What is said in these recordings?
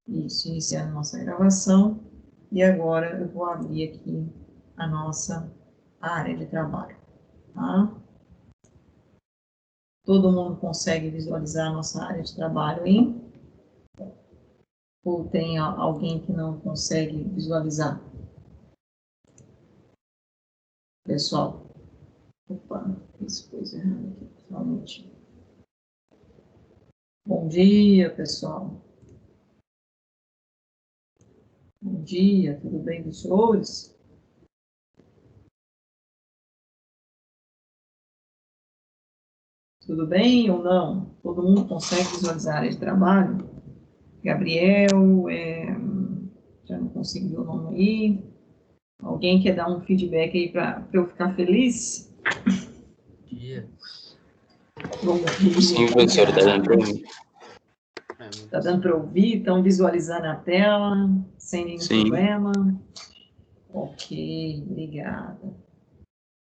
Isso, iniciando nossa gravação. E agora eu vou abrir aqui a nossa área de trabalho, tá? Todo mundo consegue visualizar a nossa área de trabalho, hein? Ou tem alguém que não consegue visualizar? Pessoal, opa, fiz coisa errada aqui, só um minutinho. Bom dia, pessoal. Bom dia, tudo bem com os senhores? Tudo bem ou não? Todo mundo consegue visualizar a área de trabalho? Gabriel, já não consegui o nome aí. Alguém quer dar um feedback aí para eu ficar feliz? Dia. Bom dia. Sim, professor, está dando para mim. Está dando para ouvir? Estão visualizando a tela sem nenhum problema? Ok, obrigada.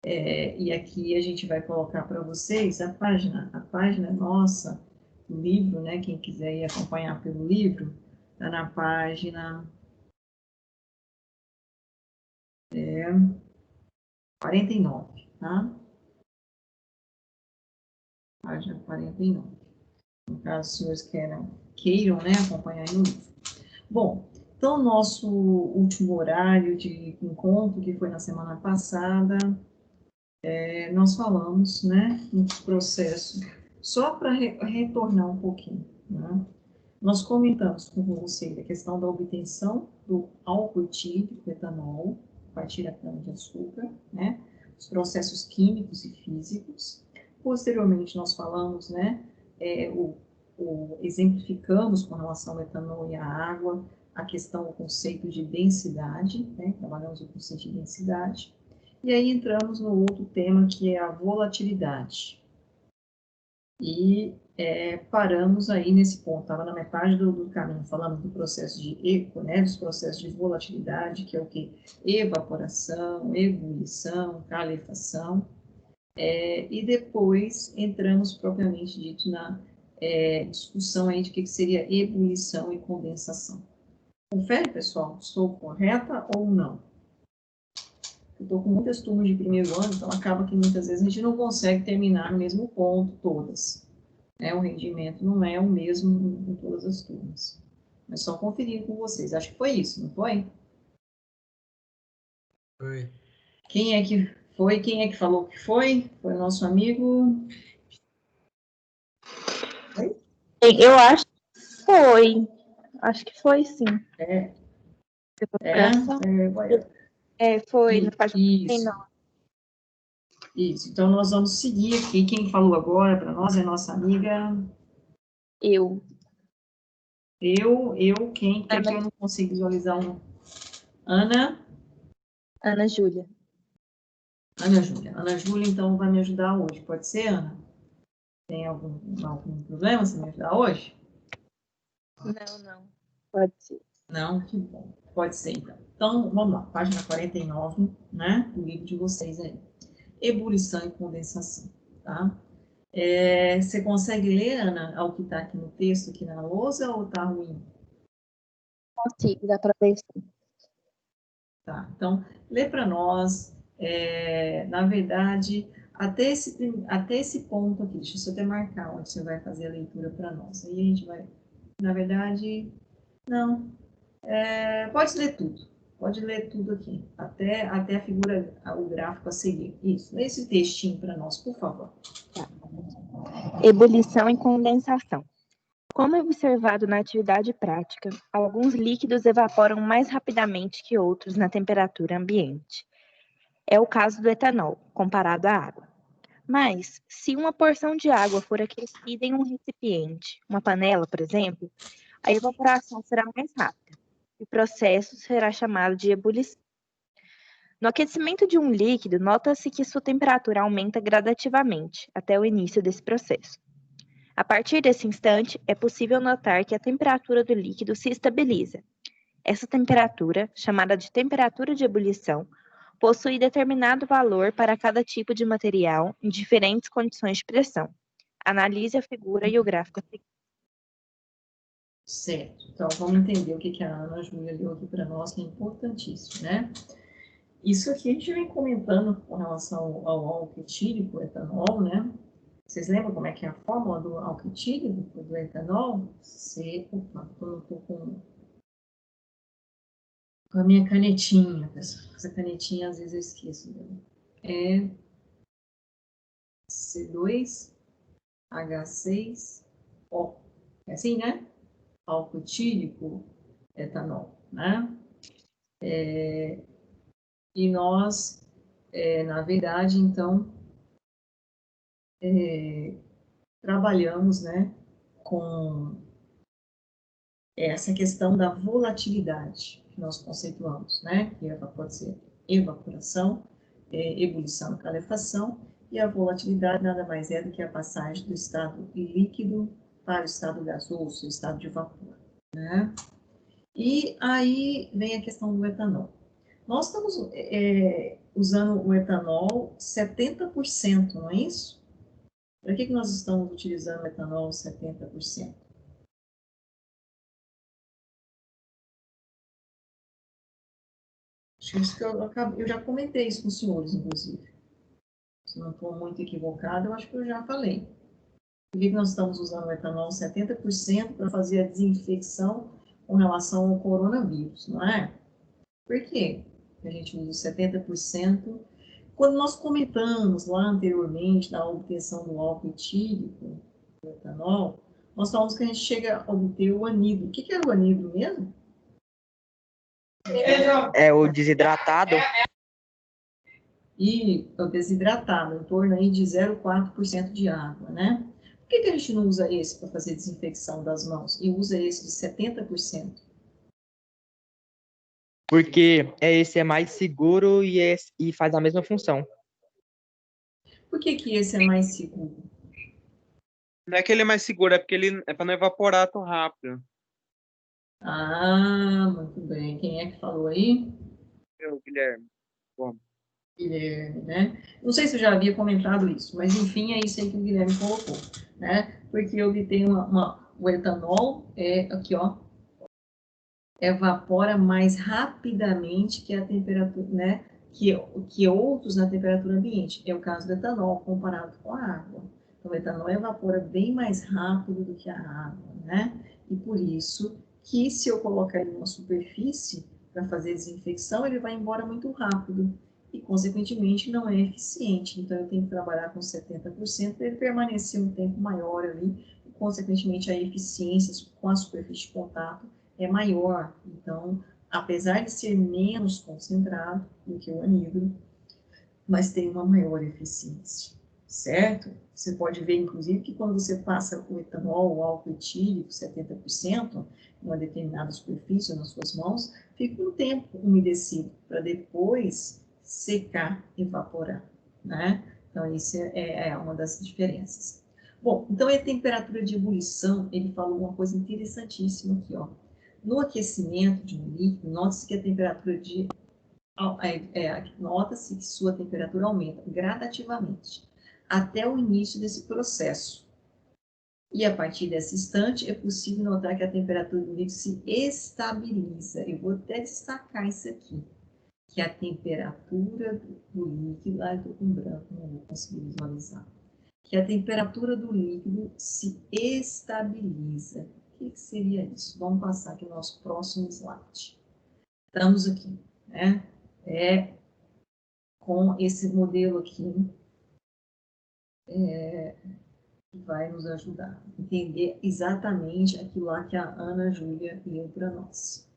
E aqui a gente vai colocar para vocês a página nossa, o livro, né? Quem quiser ir acompanhar pelo livro, está na página 49, tá? Página 49. No caso, os senhores queiram, né, acompanhar no livro. Bom, então, nosso último horário de encontro, que foi na semana passada, nós falamos, né, no processo, só para retornar um pouquinho, né? Nós comentamos com você a questão da obtenção do álcool etílico, etanol, a partir da cana-de-açúcar, né, os processos químicos e físicos. Posteriormente, nós falamos, né, exemplificamos com relação ao etanol e à água, a questão, o conceito de densidade, né, trabalhamos o conceito de densidade. E aí entramos no outro tema, que é a volatilidade. E paramos aí nesse ponto, estava na metade do caminho, falando do processo de eco, né, dos processos de volatilidade, que é o que? Evaporação, ebulição, calefação, e depois entramos propriamente dito na discussão aí de que seria ebulição e condensação. Confere, pessoal, estou correta ou não? Eu estou com muitas turmas de primeiro ano, então acaba que muitas vezes a gente não consegue terminar no mesmo ponto todas. O rendimento não é o mesmo em todas as turmas. Mas só conferir com vocês. Acho que foi isso, não foi? Foi. Quem é que foi? Quem é que falou que foi? Foi o nosso amigo. Foi? Eu acho que foi. Acho que foi, sim. Foi na página 39. Isso. Então, nós vamos seguir aqui. Quem falou agora para nós é nossa amiga. Eu. Quem? Porque aqui eu não consigo visualizar um. Ana Júlia. Ana Júlia, então, vai me ajudar hoje. Pode ser, Ana? Tem algum problema você me ajudar hoje? Não. Pode ser. Não? Que bom. Pode ser, então. Então, vamos lá. Página 49, né? Do livro de vocês aí. Ebulição e condensação, tá? Você consegue ler, Ana, ao que está aqui no texto, aqui na lousa, ou está ruim? Consigo, dá para ver sim. Tá, então, lê para nós. Na verdade, até esse ponto aqui, deixa eu só até marcar onde você vai fazer a leitura para nós. Aí a gente vai, na verdade, não, pode ler tudo aqui, até a figura, o gráfico a seguir. Isso, lê esse textinho para nós, por favor. Tá. Ebulição e condensação. Como observado na atividade prática, alguns líquidos evaporam mais rapidamente que outros na temperatura ambiente. É o caso do etanol, comparado à água. Mas, se uma porção de água for aquecida em um recipiente, uma panela, por exemplo, a evaporação será mais rápida. O processo será chamado de ebulição. No aquecimento de um líquido, nota-se que sua temperatura aumenta gradativamente até o início desse processo. A partir desse instante, é possível notar que a temperatura do líquido se estabiliza. Essa temperatura, chamada de temperatura de ebulição, possui determinado valor para cada tipo de material em diferentes condições de pressão. Analise a figura e o gráfico a seguir. Certo. Então, vamos entender o que a Ana Júlia leu aqui para nós, que é importantíssimo, né? Isso aqui a gente vem comentando com relação ao álcool etílico, etanol, né? Vocês lembram como é que é a fórmula do álcool etílico, do etanol? Opa, estou com a minha canetinha, pessoal. Essa canetinha, às vezes, eu esqueço dela. É C2H6O. É assim, né? Álcool etílico, etanol, né? E nós, na verdade, então, trabalhamos, né, com essa questão da volatilidade que nós conceituamos, né, que pode ser evaporação, ebulição e calefação, e a volatilidade nada mais é do que a passagem do estado líquido para o estado gasoso, o estado de vapor, né? E aí vem a questão do etanol. Nós estamos usando o etanol 70%, não é isso? Para que nós estamos utilizando o etanol 70%? Acho que eu já comentei isso com os senhores, inclusive. Se não estou muito equivocado, eu acho que eu já falei. Por que nós estamos usando o etanol 70% para fazer a desinfecção com relação ao coronavírus, não é? Por quê que a gente usa 70%? Quando nós comentamos lá anteriormente da obtenção do álcool etílico, do etanol, nós falamos que a gente chega a obter o anidro. O que é o anidro mesmo? É o desidratado. E o desidratado, em torno aí de 0,4% de água, né? Por que a gente não usa esse para fazer desinfecção das mãos e usa esse de 70%? Porque esse é mais seguro e faz a mesma função. Por que esse é mais seguro? Não é que ele é mais seguro, é porque ele é para não evaporar tão rápido. Ah, muito bem. Quem é que falou aí? Eu, Guilherme. Bom. Guilherme, né? Não sei se eu já havia comentado isso, mas enfim, é isso aí que o Guilherme colocou, né? Porque eu obtenho o etanol, aqui ó, evapora mais rapidamente que a temperatura, né? Que outros na temperatura ambiente. É o caso do etanol comparado com a água. Então, o etanol evapora bem mais rápido do que a água, né? E por isso que se eu colocar ele numa superfície para fazer desinfecção, ele vai embora muito rápido e, consequentemente, não é eficiente. Então, eu tenho que trabalhar com 70% para ele permanecer um tempo maior ali e, consequentemente, a eficiência com a superfície de contato é maior. Então, apesar de ser menos concentrado do que o anidro, mas tem uma maior eficiência, certo? Você pode ver, inclusive, que quando você passa o etanol, o álcool etílico, 70%, em uma determinada superfície nas suas mãos, fica um tempo umedecido para depois secar, evaporar, né? Então, isso é uma das diferenças. Bom, então a temperatura de ebulição, ele falou uma coisa interessantíssima aqui, ó. No aquecimento de um líquido, nota-se que a temperatura nota-se que sua temperatura aumenta gradativamente até o início desse processo. E a partir desse instante é possível notar que a temperatura do líquido se estabiliza. Eu vou até destacar isso aqui, que a temperatura do líquido, eu estou com branco, não vou conseguir visualizar, que a temperatura do líquido se estabiliza. O que seria isso? Vamos passar aqui no nosso próximo slide. Estamos aqui, né? Com esse modelo aqui, que vai nos ajudar a entender exatamente aquilo lá que a Ana Júlia leu para nós.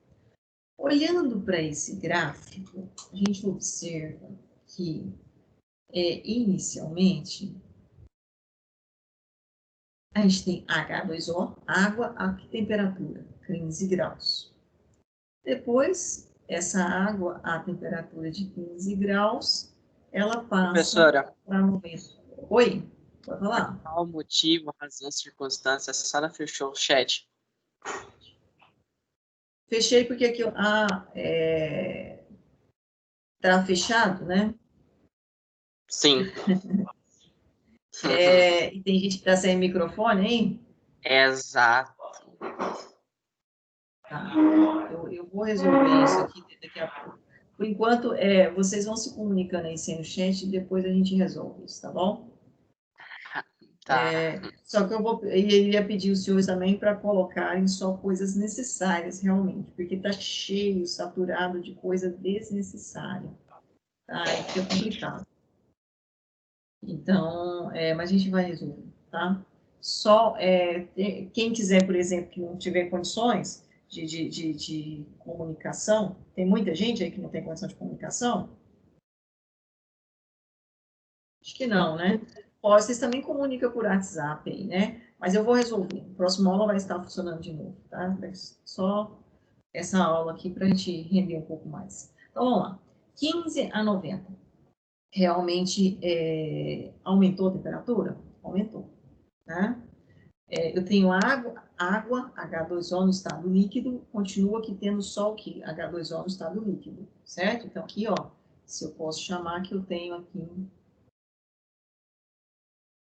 Olhando para esse gráfico, a gente observa que, inicialmente, a gente tem H2O, água, a que temperatura? 15 graus. Depois, essa água a temperatura de 15 graus, ela passa para 90. Oi, pode falar? Qual motivo, razão, circunstância? A Sara fechou o chat. Fechei porque aqui tá fechado, né? Sim. E tem gente que tá sem microfone, hein? Exato. Tá? Eu vou resolver isso aqui daqui a pouco. Por enquanto, vocês vão se comunicando aí sem o chat e depois a gente resolve isso, tá bom? Tá. Só que eu iria pedir os senhores também para colocarem só coisas necessárias realmente, porque está cheio, saturado de coisa desnecessária. Tá? Aí fica complicado. Então, mas a gente vai resolver, tá? Só quem quiser, por exemplo, que não tiver condições de comunicação, tem muita gente aí que não tem condição de comunicação? Acho que não, né? Vocês também comunicam por WhatsApp aí, né? Mas eu vou resolver. A próxima aula vai estar funcionando de novo, tá? Só essa aula aqui para a gente render um pouco mais. Então, vamos lá. 15 a 90. Realmente aumentou a temperatura? Aumentou, né? Eu tenho água, H2O no estado líquido, continua aqui tendo só o quê? H2O no estado líquido, certo? Então, aqui, ó, se eu posso chamar que eu tenho aqui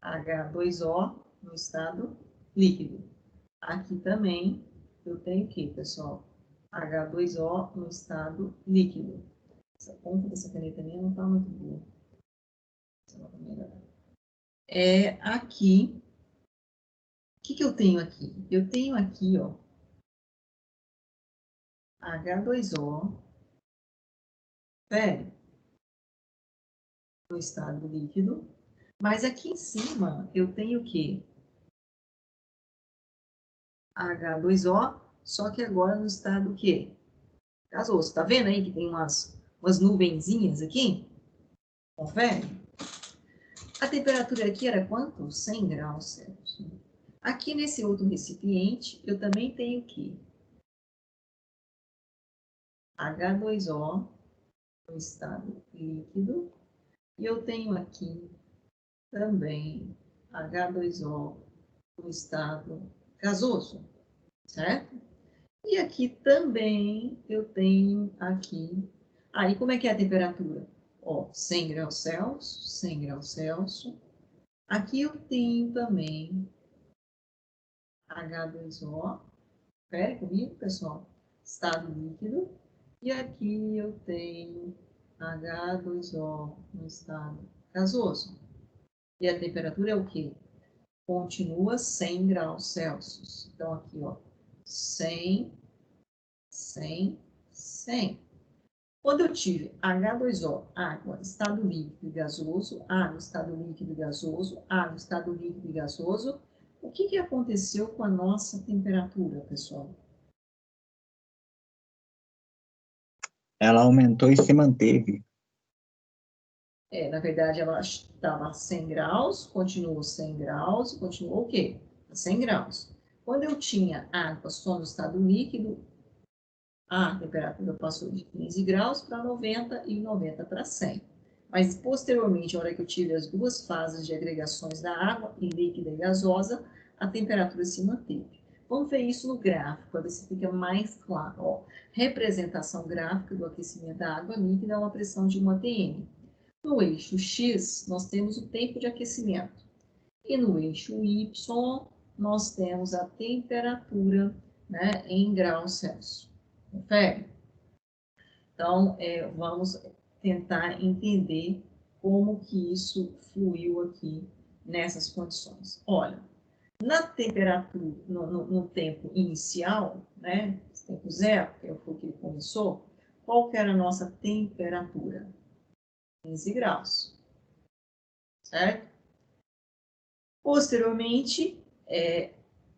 H2O no estado líquido. Aqui também eu tenho o que, pessoal? H2O no estado líquido. Essa ponta dessa caneta minha não está muito boa. Aqui, o que eu tenho aqui? Eu tenho aqui, ó, H2O, no estado líquido, mas aqui em cima eu tenho o quê? H2O, só que agora no estado o quê? Gasoso. Tá vendo aí que tem umas nuvenzinhas aqui? Confere? A temperatura aqui era quanto? 100 graus Celsius. Aqui nesse outro recipiente, eu também tenho o quê? H2O no estado líquido. E eu tenho aqui também H2O no estado gasoso, certo? E aqui também eu tenho aqui... Aí, como é que é a temperatura? Ó, 100 graus Celsius, 100 graus Celsius. Aqui eu tenho também H2O. Espere comigo, pessoal. Estado líquido. E aqui eu tenho H2O no estado gasoso. E a temperatura é o quê? Continua 100 graus Celsius. Então, aqui, ó, 100, 100, 100. Quando eu tive H2O, água, estado líquido e gasoso, água, estado líquido e gasoso, água, estado líquido e gasoso, o que aconteceu com a nossa temperatura, pessoal? Ela aumentou e se manteve. Na verdade, ela estava a 100 graus, continuou 100 graus, continuou o quê? A 100 graus. Quando eu tinha água só no estado líquido, a temperatura passou de 15 graus para 90 e 90 para 100. Mas, posteriormente, a hora que eu tive as duas fases de agregações da água, em líquida e gasosa, a temperatura se manteve. Vamos ver isso no gráfico, para ver se fica mais claro. Ó, representação gráfica do aquecimento da água líquida a uma pressão de 1 atm. No eixo X, nós temos o tempo de aquecimento. E no eixo Y, nós temos a temperatura, né, em graus Celsius. Confere? Então, vamos tentar entender como que isso fluiu aqui nessas condições. Olha, na temperatura, no tempo inicial, né, tempo zero, que foi o que ele começou, qual que era a nossa temperatura? 15 graus, certo? Posteriormente,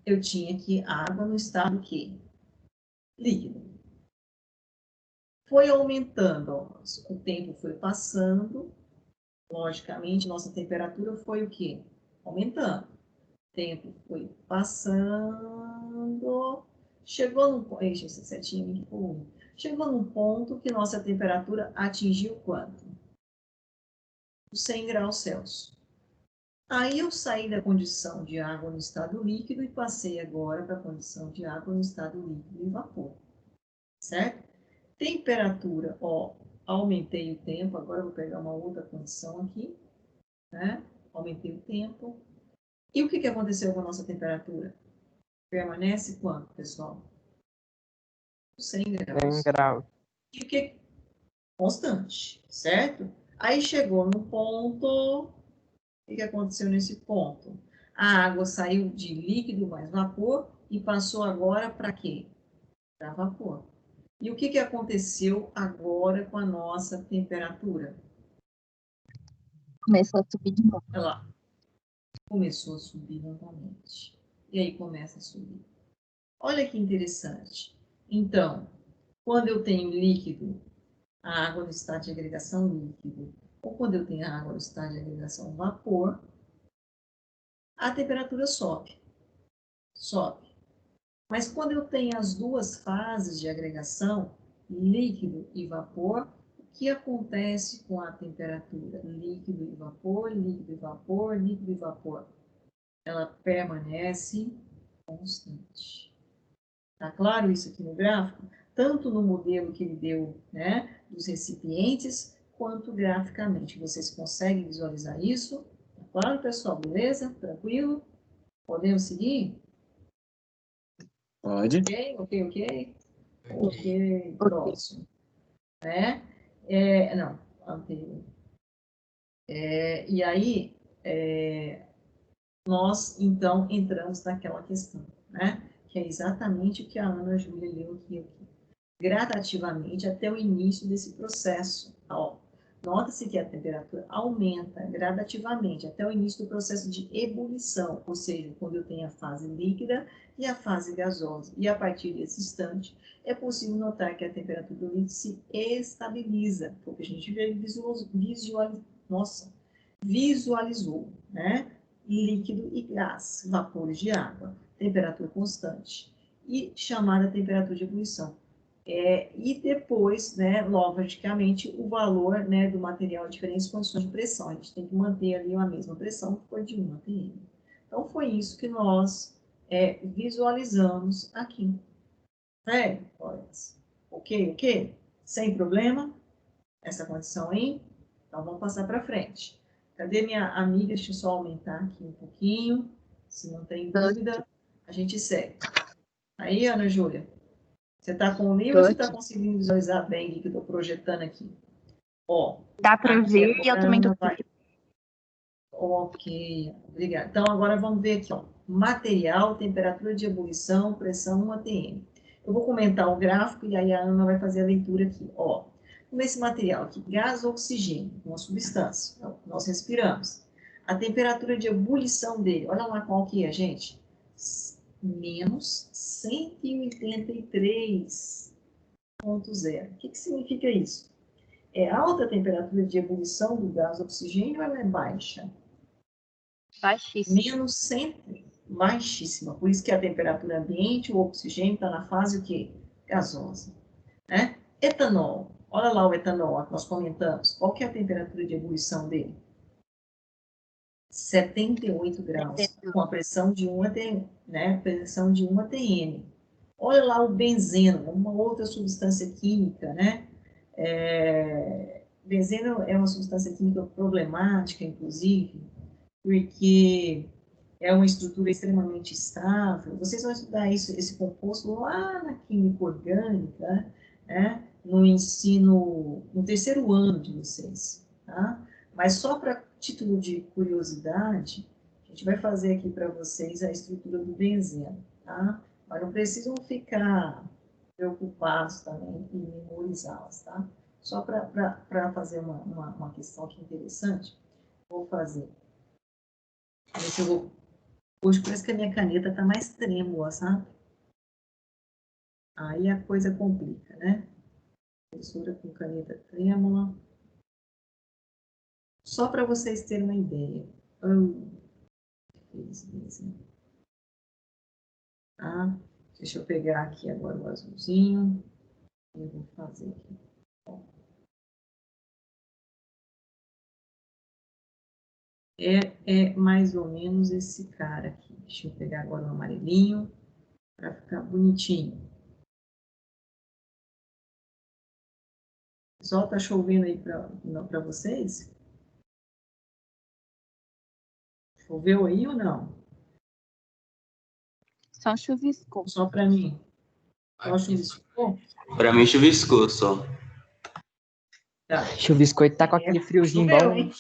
eu tinha aqui água no estado que? Líquido. Foi aumentando, ó, o tempo foi passando, logicamente, nossa temperatura foi o quê? Aumentando. O tempo foi passando, chegou num ponto, essa setinha aqui foi, chegou num ponto que nossa temperatura atingiu quanto? 100 graus Celsius. Aí eu saí da condição de água no estado líquido e passei agora para a condição de água no estado líquido e vapor, certo? Temperatura, ó, aumentei o tempo, agora eu vou pegar uma outra condição aqui, né? Aumentei o tempo. E o que aconteceu com a nossa temperatura? Permanece quanto, pessoal? 100 100 graus. graus. E o que? Constante, certo? Aí chegou no ponto, o que aconteceu nesse ponto? A água saiu de líquido mais vapor e passou agora para quê? Para vapor. E o que aconteceu agora com a nossa temperatura? Começou a subir de novo. Ela começou a subir novamente. E aí começa a subir. Olha que interessante. Então, quando eu tenho líquido, a água no estado de agregação líquido, ou quando eu tenho a água no estado de agregação vapor, a temperatura sobe. Sobe. Mas quando eu tenho as duas fases de agregação, líquido e vapor, o que acontece com a temperatura? Líquido e vapor, líquido e vapor, líquido e vapor. Ela permanece constante. Tá claro isso aqui no gráfico? Tanto no modelo que ele deu, né, dos recipientes, quanto graficamente. Vocês conseguem visualizar isso? Tá claro, pessoal? Beleza? Tranquilo? Podemos seguir? Pode. Ok. Ok. Próximo. Né? Não, anterior. E aí, nós, então, entramos naquela questão, né? Que é exatamente o que a Ana Júlia leu aqui. Gradativamente até o início desse processo. Nota-se que a temperatura aumenta gradativamente até o início do processo de ebulição, ou seja, quando eu tenho a fase líquida e a fase gasosa. E a partir desse instante, é possível notar que a temperatura do líquido se estabiliza, porque a gente visualizou, né? Líquido e gás, vapores de água, temperatura constante, e chamada temperatura de ebulição. E depois, né, logicamente, o valor, né, do material em diferentes condições de pressão. A gente tem que manter ali a mesma pressão que foi de 1 atm. Então, foi isso que nós visualizamos aqui. Ok? Sem problema? Essa condição aí? Então, vamos passar para frente. Cadê minha amiga? Deixa eu só aumentar aqui um pouquinho. Se não tem dúvida, a gente segue. Aí, Ana Júlia? Você está com o livro ou você está conseguindo visualizar bem o que eu estou projetando aqui? Dá para ver e eu também estou. Ok, obrigada. Então, agora vamos ver aqui, material, temperatura de ebulição, pressão 1 atm. Eu vou comentar o gráfico e aí a Ana vai fazer a leitura aqui. Nesse material aqui, gás oxigênio, uma substância, nós respiramos. A temperatura de ebulição dele, olha lá qual que é, gente. Menos 183,0. O que significa isso? É alta a temperatura de ebulição do gás oxigênio ou ela é baixa? Baixíssima. Menos 100, baixíssima. Por isso que a temperatura ambiente, o oxigênio está na fase o quê? Gasosa. Né? Etanol. Olha lá o etanol que nós comentamos. Qual que é a temperatura de ebulição dele? 78 graus, com a pressão de 1 atm, né? Pressão de 1 atm. Olha lá o benzeno, uma outra substância química, né? Benzeno é uma substância química problemática, inclusive, porque é uma estrutura extremamente estável. Vocês vão estudar esse composto lá na química orgânica, né? No ensino, no terceiro ano de vocês, tá? Mas só para título de curiosidade, a gente vai fazer aqui para vocês a estrutura do benzeno, tá? Mas não precisam ficar preocupados também em memorizá-las, tá? Só para fazer uma questão aqui interessante, vou fazer. Ver se eu vou... Hoje parece que a minha caneta está mais trêmula, sabe? Aí a coisa complica, né? Professora com caneta trêmula. Só para vocês terem uma ideia. Tá? Deixa eu pegar aqui agora o azulzinho. Eu vou fazer aqui. É mais ou menos esse cara aqui. Deixa eu pegar agora o amarelinho para ficar bonitinho. Pessoal, tá chovendo aí para vocês? Choveu aí ou não? Só chuviscou. Só para mim? Só chuviscou? Pra mim chuviscou só. Tá. Chuviscoito tá com aquele friozinho Choveu, bom. hein?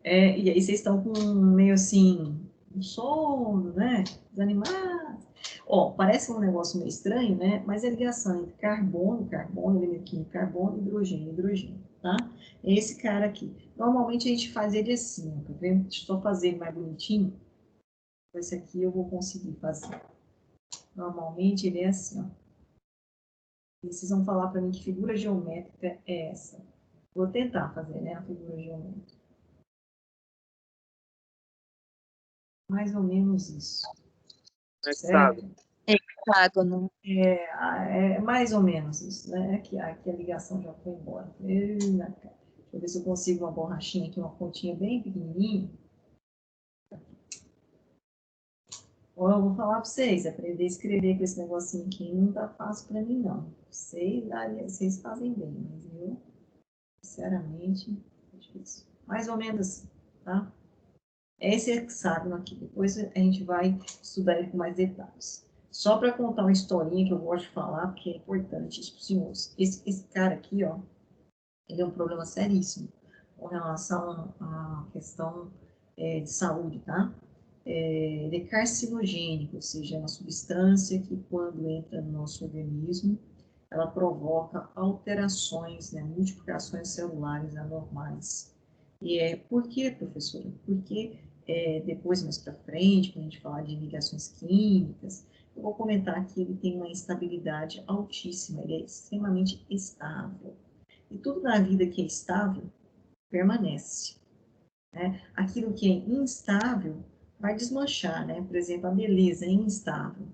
E aí vocês estão com meio assim, um sono, né? Desanimados. Ó, parece um negócio meio estranho, né? Mas é ligação entre carbono, elemento químico, carbono, hidrogênio, tá? É esse cara aqui. Normalmente a gente faz ele assim, ó, tá vendo? Deixa eu só fazer ele mais bonitinho. Esse aqui eu vou conseguir fazer. Normalmente ele é assim, ó. E vocês vão falar para mim que figura geométrica é essa. Vou tentar fazer, né, a figura geométrica. Mais ou menos isso. Certo? Hexágono. É mais ou menos isso, né? Aqui a ligação já foi embora. Deixa eu ver se eu consigo uma borrachinha aqui, uma pontinha bem pequenininha. Ou eu vou falar para vocês, aprender a escrever com esse negocinho aqui não tá fácil para mim, não. Vocês fazem bem, mas eu, sinceramente, é difícil. Mais ou menos assim, tá? Esse hexágono aqui, depois a gente vai estudar ele com mais detalhes. Só para contar uma historinha que eu gosto de falar, porque é importante isso para os senhores. Esse cara aqui, ó, ele é um problema seríssimo com relação à questão de saúde, tá? Ele é carcinogênico, ou seja, é uma substância que quando entra no nosso organismo, ela provoca alterações, né, multiplicações celulares anormais. E por quê, professora? Porque depois, mais para frente, quando a gente falar de ligações químicas, eu vou comentar que ele tem uma instabilidade altíssima, ele é extremamente estável. E tudo na vida que é estável, permanece. Né? Aquilo que é instável, vai desmanchar, né? Por exemplo, a beleza é instável.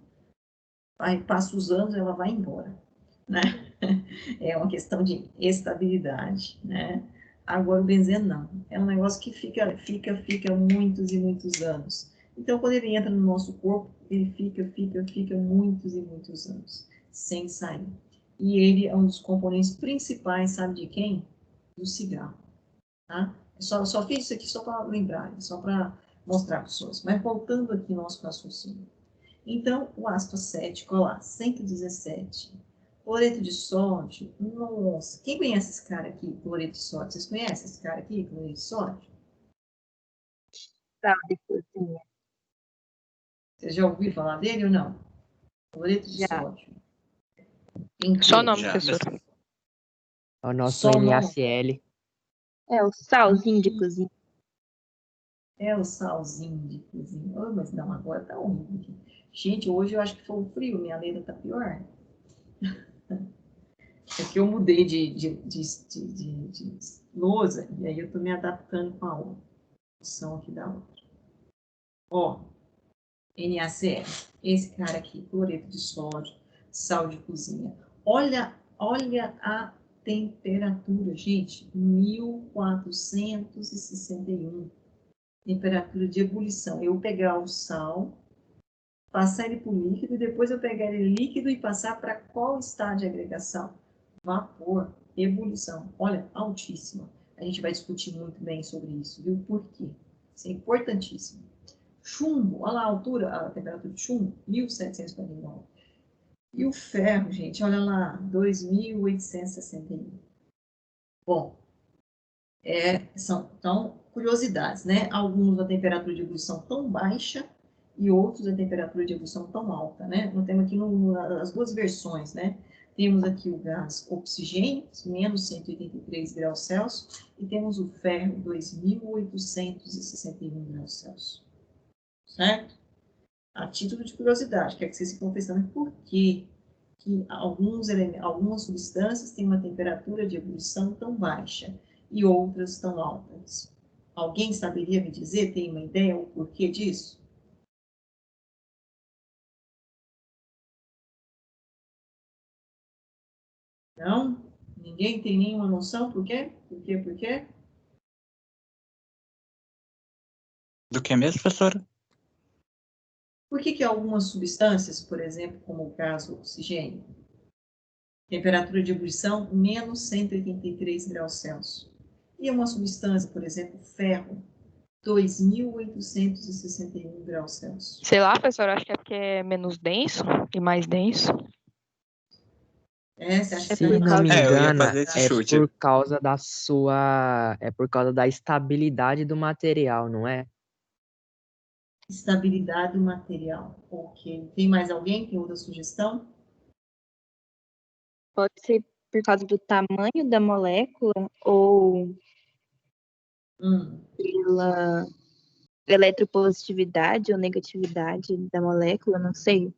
Passa os anos, ela vai embora, né? É uma questão de estabilidade, né? Agora o benzeno não. É um negócio que fica muitos e muitos anos. Então, quando ele entra no nosso corpo, ele fica muitos e muitos anos, sem sair. E ele é um dos componentes principais, sabe de quem? Do cigarro, tá? Só fiz isso aqui só para lembrar, só para mostrar para as pessoas. Mas voltando aqui no nosso raciocínio. Então, o ácido acético, olha lá, 117. Cloreto de sódio, nossa. Quem conhece esse cara aqui, cloreto de sódio? Vocês conhecem esse cara aqui, cloreto de sódio? Sal de cozinha. Vocês já ouviram falar dele ou não? Cloreto de Já. sódio. Só nome, Já. professor. É o nosso Só nome. NaCl. É o salzinho de cozinha. É o salzinho de cozinha. Oh, mas não, agora tá horrível aqui. Gente, hoje eu acho que foi o frio, minha letra tá pior. É que eu mudei de lousa, e aí eu tô me adaptando com a outra. Opção aqui da outra. Ó, NaCl. Esse cara aqui, cloreto de sódio, sal de cozinha. Olha a temperatura, gente. 1461. Temperatura de ebulição. Eu pegar o sal, passar ele para o líquido, e depois eu pegar ele líquido e passar para qual estágio de agregação? Vapor, ebulição. Olha, altíssima. A gente vai discutir muito bem sobre isso, viu? Por quê? Isso é importantíssimo. Chumbo, olha lá a altura, a temperatura de chumbo, 1749. E o ferro, gente, olha lá, 2861. Bom, são então curiosidades, né? Alguns a temperatura de ebulição tão baixa e outros a temperatura de ebulição tão alta, né? Nós temos aqui as duas versões, né? Temos aqui o gás oxigênio, menos 183 graus Celsius, e temos o ferro, 2.861 graus Celsius. Certo? A título de curiosidade, quero que vocês se confessem por que algumas substâncias têm uma temperatura de ebulição tão baixa e outras tão altas. Alguém saberia me dizer, tem uma ideia o porquê disso? Não? Ninguém tem nenhuma noção por quê? Por quê? Do que mesmo, professora? Por que algumas substâncias, por exemplo, como o gás oxigênio, temperatura de ebulição menos 183 graus Celsius, e uma substância, por exemplo, ferro, 2.861 graus Celsius? Sei lá, professor, acho que é porque é menos denso e mais denso. Você acha que Se tá não me É, eu ia engano, fazer esse é chute. por causa da é por causa da estabilidade do material, não é? estabilidade do material? Ok. Tem mais alguém? Tem outra sugestão? Pode ser por causa do tamanho da molécula ou Hum. pela eletropositividade ou negatividade da molécula, não sei.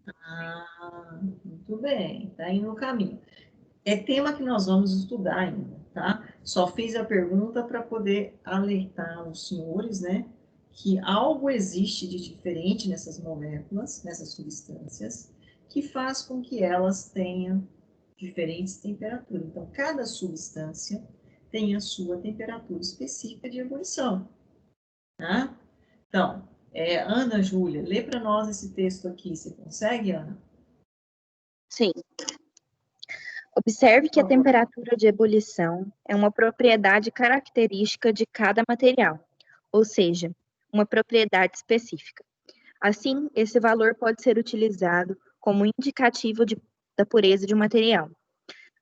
Ah, muito bem. Tá indo no caminho. É tema que nós vamos estudar ainda, tá? Só fiz a pergunta para poder alertar os senhores, né, que algo existe de diferente nessas moléculas, nessas substâncias, que faz com que elas tenham diferentes temperaturas. Então, cada substância tem a sua temperatura específica de ebulição, tá? Então, Ana Júlia, lê para nós esse texto aqui. Você consegue, Ana? Sim. Observe que a Por favor. temperatura de ebulição é uma propriedade característica de cada material, ou seja, uma propriedade específica. Assim, esse valor pode ser utilizado como indicativo da pureza de um material.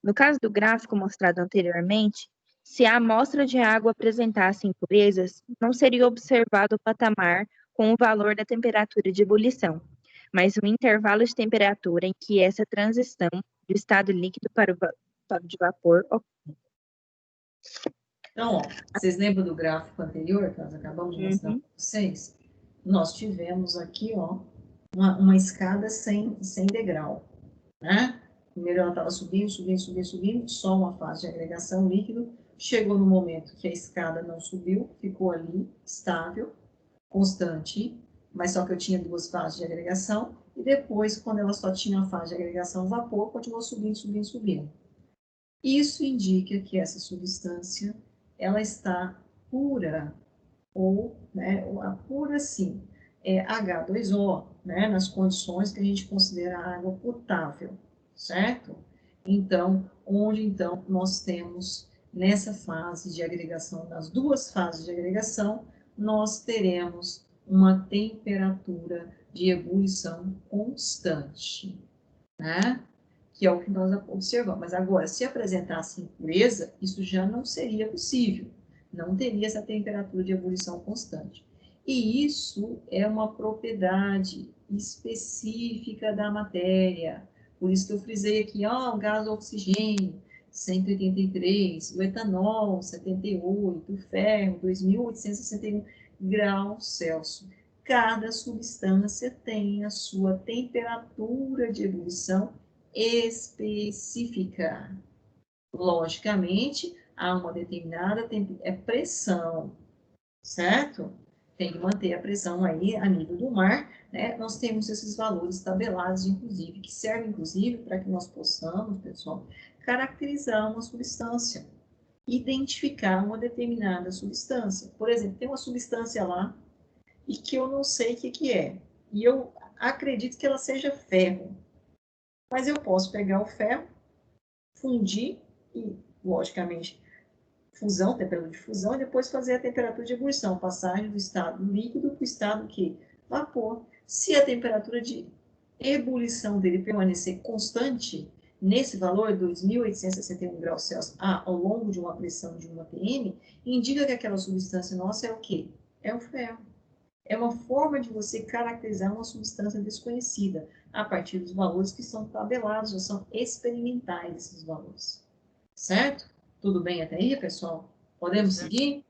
No caso do gráfico mostrado anteriormente, se a amostra de água apresentasse impurezas, não seria observado o patamar com o valor da temperatura de ebulição, mas o intervalo de temperatura em que essa transição do estado líquido para o estado de vapor ocorre. Então, vocês lembram do gráfico anterior que nós acabamos de mostrar para vocês? Nós tivemos aqui, uma escada sem degrau, né? Primeiro ela estava subindo, só uma fase de agregação líquido. Chegou no momento que a escada não subiu, ficou ali estável, constante, mas só que eu tinha duas fases de agregação. E depois, quando ela só tinha a fase de agregação vapor, continuou subindo. Isso indica que essa substância ela está pura, ou, né, a pura sim, é H2O, né, nas condições que a gente considera a água potável, certo? Então, onde então nós temos nessa fase de agregação, nas duas fases de agregação, nós teremos uma temperatura de ebulição constante, né? Que é o que nós observamos. Mas agora, se apresentasse impureza, isso já não seria possível. Não teria essa temperatura de ebulição constante. E isso é uma propriedade específica da matéria. Por isso que eu frisei aqui, o gás oxigênio, 183, o etanol, 78, o ferro, 2.861 graus Celsius. Cada substância tem a sua temperatura de ebulição específica. Logicamente, há uma determinada pressão, certo? Tem que manter a pressão aí a nível do mar, né? Nós temos esses valores tabelados, inclusive, que servem, inclusive, para que nós possamos, pessoal, caracterizar uma substância, identificar uma determinada substância. Por exemplo, tem uma substância lá e que eu não sei o que é. E eu acredito que ela seja ferro. Mas eu posso pegar o ferro, fundir e, logicamente, temperatura de fusão, e depois fazer a temperatura de ebulição, passagem do estado líquido para o estado que? Vapor. Se a temperatura de ebulição dele permanecer constante, nesse valor, 2.861 graus Celsius, ao longo de uma pressão de 1 atm, indica que aquela substância nossa é o quê? É o ferro. É uma forma de você caracterizar uma substância desconhecida a partir dos valores que são tabelados, já são experimentais esses valores. Certo? Tudo bem até aí, pessoal? Podemos seguir?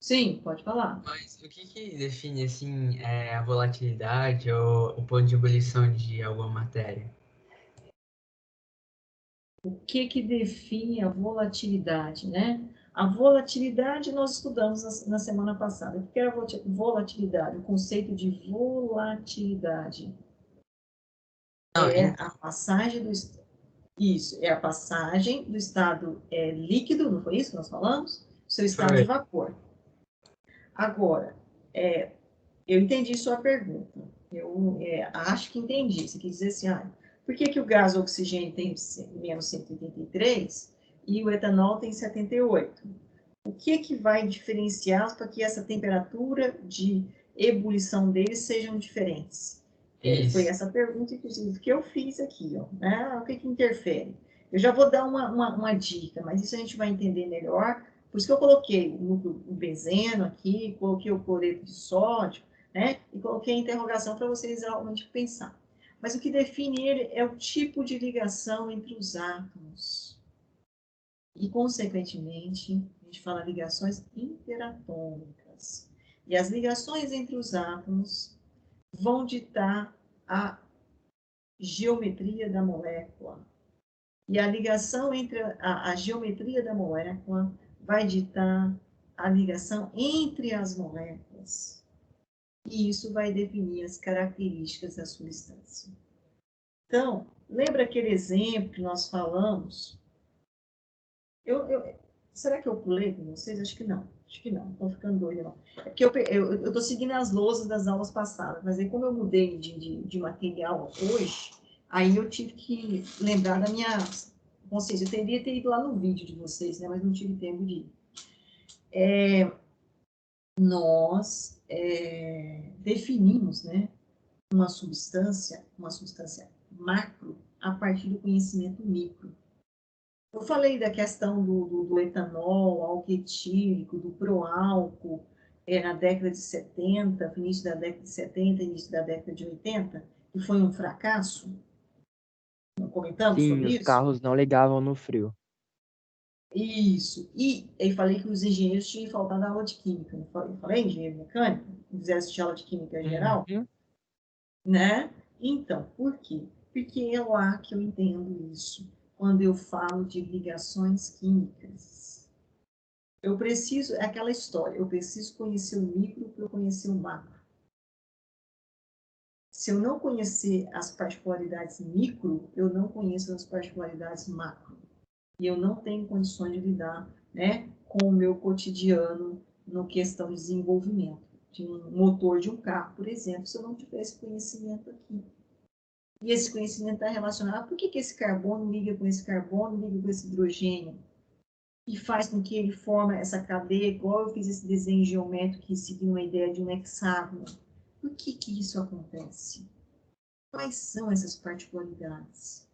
Sim, pode falar. Mas o que define, assim, a volatilidade ou o ponto de ebulição de alguma matéria? O que define a volatilidade, né? A volatilidade nós estudamos na semana passada. O que era volatilidade? O conceito de volatilidade Não, é a passagem do isso, é a passagem do estado líquido, não foi isso que nós falamos? Seu estado de vapor. Agora, eu entendi sua pergunta. Eu acho que entendi. Você quer dizer assim, por que o gás oxigênio tem menos 183 e o etanol tem 78? O que vai diferenciar para que essa temperatura de ebulição deles sejam diferentes? Foi Isso. essa pergunta, inclusive, que eu fiz aqui, ó, né? O que que interfere? Eu já vou dar uma dica, mas isso a gente vai entender melhor. Por isso que eu coloquei o benzeno aqui, coloquei o cloreto de sódio, né? E coloquei a interrogação para vocês realmente pensar. Mas o que define ele é o tipo de ligação entre os átomos. E, consequentemente, a gente fala ligações interatômicas. E as ligações entre os átomos vão ditar a geometria da molécula. E a ligação entre a geometria da molécula vai ditar a ligação entre as moléculas. E isso vai definir as características da substância. Então, lembra aquele exemplo que nós falamos? Será que eu pulei com vocês? Acho que não. Acho que não. Estou ficando doida, não. É porque eu estou seguindo as lousas das aulas passadas, mas aí como eu mudei de material hoje, aí eu tive que lembrar da minha consciência. Eu teria ter ido lá no vídeo de vocês, né? Mas não tive tempo de ir. Nós definimos, né, uma substância macro a partir do conhecimento micro. Eu falei da questão do etanol, álcool etílico, do proálcool, na década de 70, início da década de 70, início da década de 80, que foi um fracasso. Não comentamos Sim, sobre os isso? carros não ligavam no frio. Isso. E eu falei que os engenheiros tinham faltado aula de química. Eu falei engenheiro mecânico? Quiser assistir aula de química geral? Uhum. Né? Então, por quê? Porque é lá que eu entendo isso, quando eu falo de ligações químicas. Eu preciso, é aquela história, eu preciso conhecer o micro para eu conhecer o macro. Se eu não conhecer as particularidades micro, eu não conheço as particularidades macro. E eu não tenho condições de lidar, né, com o meu cotidiano no questão de desenvolvimento de um motor de um carro, por exemplo, se eu não tivesse conhecimento aqui. E esse conhecimento está relacionado, por que esse carbono liga com esse carbono, liga com esse hidrogênio? E faz com que ele forme essa cadeia, igual eu fiz esse desenho geométrico que seguiu uma ideia de um hexágono. Por que isso acontece? Quais são essas particularidades?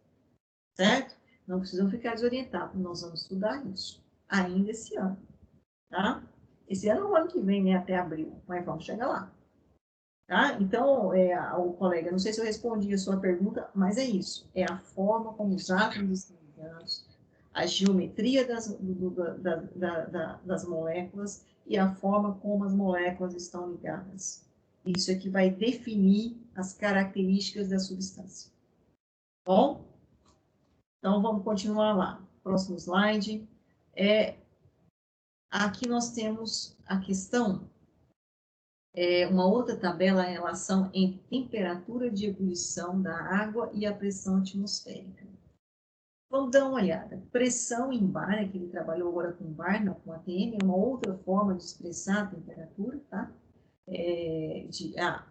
Certo? Não precisam ficar desorientados, nós vamos estudar isso ainda esse ano. Tá? Esse ano é o ano que vem, né? Até abril, mas vamos chegar lá. Tá? Então, o colega, não sei se eu respondi a sua pergunta, mas é isso. É a forma como os átomos estão ligados, a geometria das moléculas e a forma como as moléculas estão ligadas. Isso é que vai definir as características da substância. Bom? Então, vamos continuar lá. Próximo slide. Aqui nós temos a questão, uma outra tabela, a relação entre temperatura de ebulição da água e a pressão atmosférica. Vamos dar uma olhada. Pressão em bar, que ele trabalhou agora com bar, não com ATM, é uma outra forma de expressar a temperatura, tá?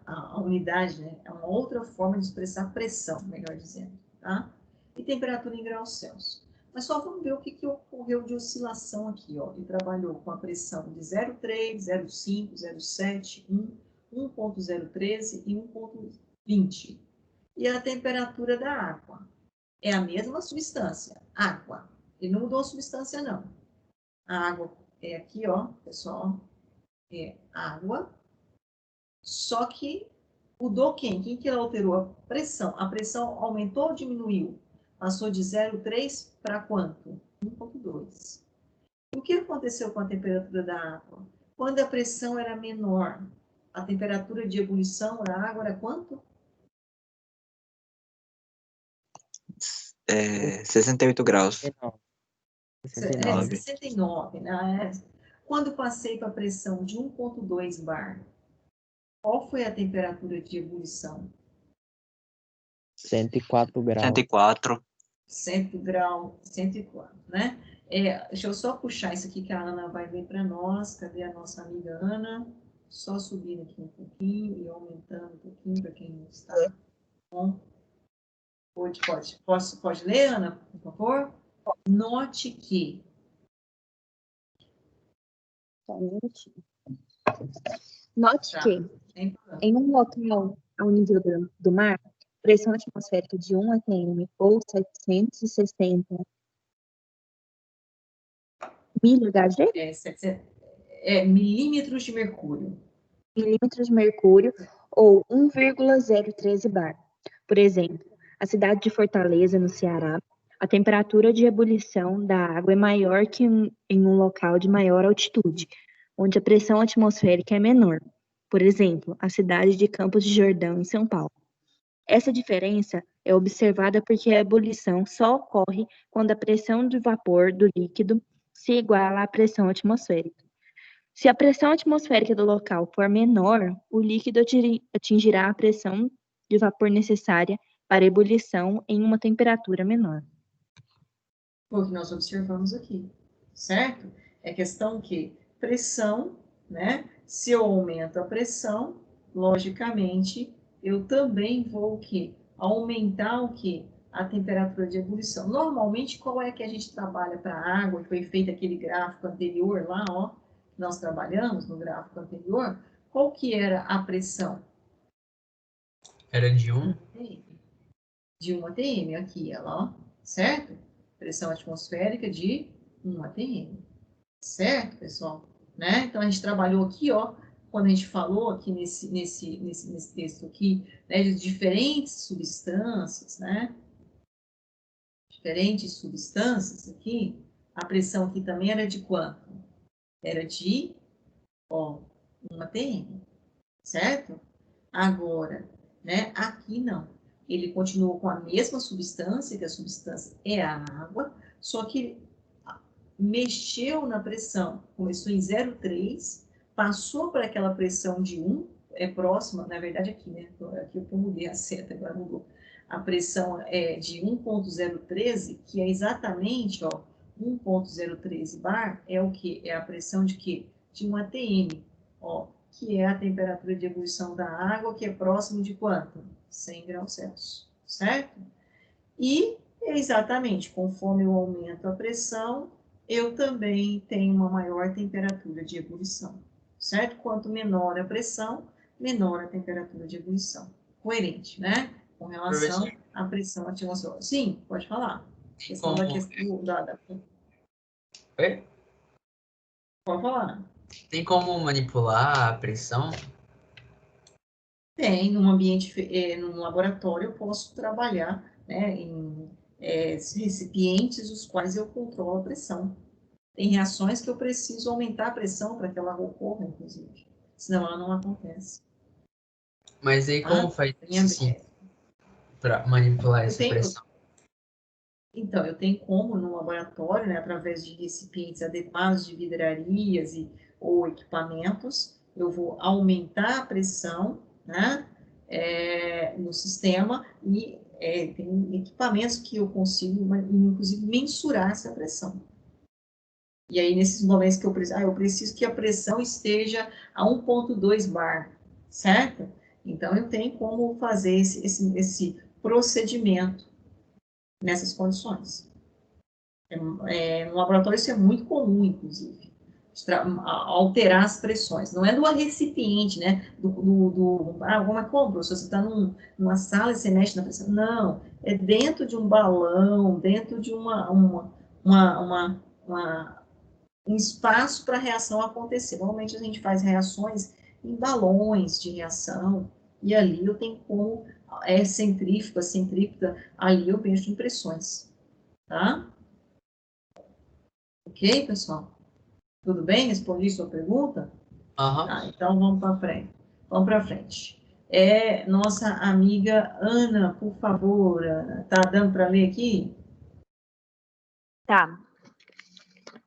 A unidade, né? É uma outra forma de expressar pressão, melhor dizendo, tá? E temperatura em graus Celsius. Mas só vamos ver o que ocorreu de oscilação aqui, ó. Ele trabalhou com a pressão de 0,3, 0,5, 0,7, 1, 1,013 e 1,20. E a temperatura da água é a mesma substância, água. Ele não mudou a substância, não. A água é aqui, ó, pessoal, é água. Só que mudou quem? Quem que alterou a pressão? A pressão aumentou ou diminuiu? Passou de 0,3 para quanto? 1,2. O que aconteceu com a temperatura da água? Quando a pressão era menor, a temperatura de ebulição da água era quanto? 68 graus. 69. 69, né? Quando passei para a pressão de 1,2 bar, qual foi a temperatura de ebulição? 104 graus. 104. 100 graus, 104, né? Deixa eu só puxar isso aqui que a Ana vai ver para nós. Cadê a nossa amiga Ana? Só subindo aqui um pouquinho e aumentando um pouquinho para quem não está. Bom, pode ler, Ana, por favor? Note que... Note Tá. que, em um local ao nível do mar, pressão atmosférica de 1 atm ou 760 mHg, milímetros de mercúrio. milímetros de mercúrio ou 1,013 bar. Por exemplo, a cidade de Fortaleza, no Ceará, a temperatura de ebulição da água é maior que em um local de maior altitude, onde a pressão atmosférica é menor. Por exemplo, a cidade de Campos de Jordão, em São Paulo. Essa diferença é observada porque a ebulição só ocorre quando a pressão do vapor do líquido se iguala à pressão atmosférica. Se a pressão atmosférica do local for menor, o líquido atingirá a pressão de vapor necessária para ebulição em uma temperatura menor. Foi o que nós observamos aqui, certo? É questão que pressão, né? Se eu aumento a pressão, logicamente, eu também vou o quê? Aumentar o quê? A temperatura de ebulição. Normalmente, qual é que a gente trabalha para a água? Foi feito aquele gráfico anterior lá, ó. Nós trabalhamos no gráfico anterior. Qual que era a pressão? Era de 1? De 1 atm, aqui ela, ó. Certo? Pressão atmosférica de 1 atm. Certo, pessoal? Né? Então, a gente trabalhou aqui, ó, quando a gente falou aqui nesse texto aqui, né, de diferentes substâncias, né? Diferentes substâncias aqui, a pressão aqui também era de quanto? Era de, ó, 1 atm, certo? Agora, né, aqui não. Ele continuou com a mesma substância, que a substância é a água, só que mexeu na pressão, começou em 0,3, passou para aquela pressão de 1, é próxima, na verdade aqui, né? Aqui eu mudei a seta, agora mudou. A pressão é de 1,013, que é exatamente, ó, 1,013 bar é o que? É a pressão de quê? De 1 atm, ó, que é a temperatura de ebulição da água, que é próximo de quanto? 100 graus Celsius, certo? E, exatamente, conforme eu aumento a pressão, eu também tenho uma maior temperatura de ebulição, certo? Quanto menor a pressão, menor a temperatura de ebulição. Coerente, né? Com relação à pressão atmosférica. Sim, pode falar. Questão da questão da... Oi? Pode falar. Tem como manipular a pressão? Tem, num ambiente, num laboratório, eu posso trabalhar, né, em recipientes os quais eu controlo a pressão. Tem reações que eu preciso aumentar a pressão para que ela ocorra, inclusive. Senão ela não acontece. Mas aí como faz isso, assim, para manipular essa pressão? Então, eu tenho como no laboratório, né, através de recipientes adequados de vidrarias ou equipamentos, eu vou aumentar a pressão, né, no sistema e tem equipamentos que eu consigo, inclusive, mensurar essa pressão. E aí, nesses momentos que eu preciso que a pressão esteja a 1,2 bar, certo? Então, eu tenho como fazer esse procedimento nessas condições. No laboratório isso é muito comum, inclusive, alterar as pressões. Não é do recipiente, né? Como professor, você está numa sala e você mexe na pressão. Não, é dentro de um balão, dentro de um espaço para a reação acontecer. Normalmente a gente faz reações em balões de reação, e ali eu tenho como, centrífuga, ali eu mexo em pressões, tá? Ok, pessoal? Tudo bem? Respondi sua pergunta? Tá, então vamos para frente. Vamos para frente. Nossa amiga Ana, por favor, Ana, tá dando para ler aqui? Tá.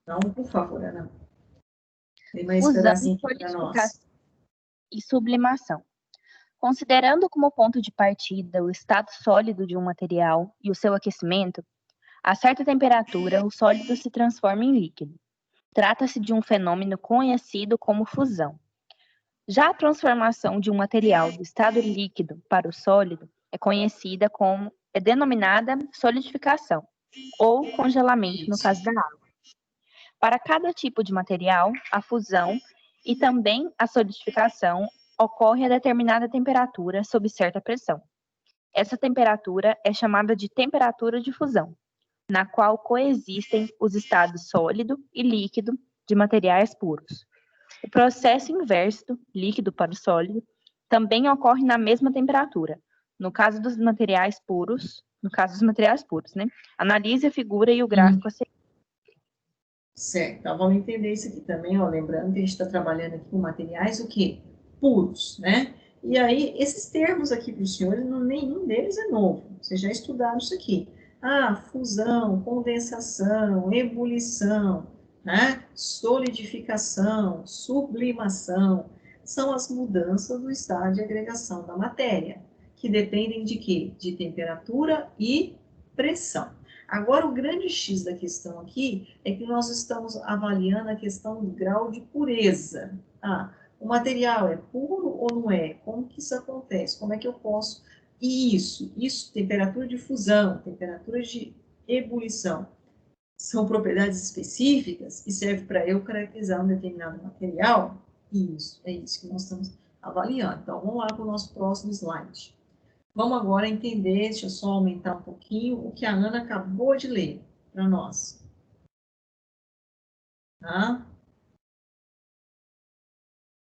Então, por favor, Ana. Tem mais Fusão, pedacinho aqui para nós. E sublimação. Considerando como ponto de partida o estado sólido de um material e o seu aquecimento, a certa temperatura o sólido se transforma em líquido. Trata-se de um fenômeno conhecido como fusão. Já a transformação de um material do estado líquido para o sólido é denominada solidificação, ou congelamento no caso da água. Para cada tipo de material, a fusão e também a solidificação ocorre a determinada temperatura sob certa pressão. Essa temperatura é chamada de temperatura de fusão, na qual coexistem os estados sólido e líquido de materiais puros. O processo inverso, líquido para o sólido, também ocorre na mesma temperatura. No caso dos materiais puros, né? Analise a figura e o gráfico a seguir. Certo, então vamos entender isso aqui também, ó, lembrando que a gente está trabalhando aqui com materiais o quê? Puros, né? E aí, esses termos aqui para os senhores, nenhum deles é novo, vocês já estudaram isso aqui. Ah, fusão, condensação, ebulição, né? Solidificação, sublimação, são as mudanças do estado de agregação da matéria, que dependem de quê? De temperatura e pressão. Agora, o grande X da questão aqui é que nós estamos avaliando a questão do grau de pureza. Ah, o material é puro ou não é? Como que isso acontece? Como é que eu posso... Isso, temperatura de fusão, temperatura de ebulição, são propriedades específicas e serve para eu caracterizar um determinado material? Isso, é isso que nós estamos avaliando. Então, vamos lá para o nosso próximo slide. Vamos agora entender, deixa eu só aumentar um pouquinho, o que a Ana acabou de ler para nós. Tá?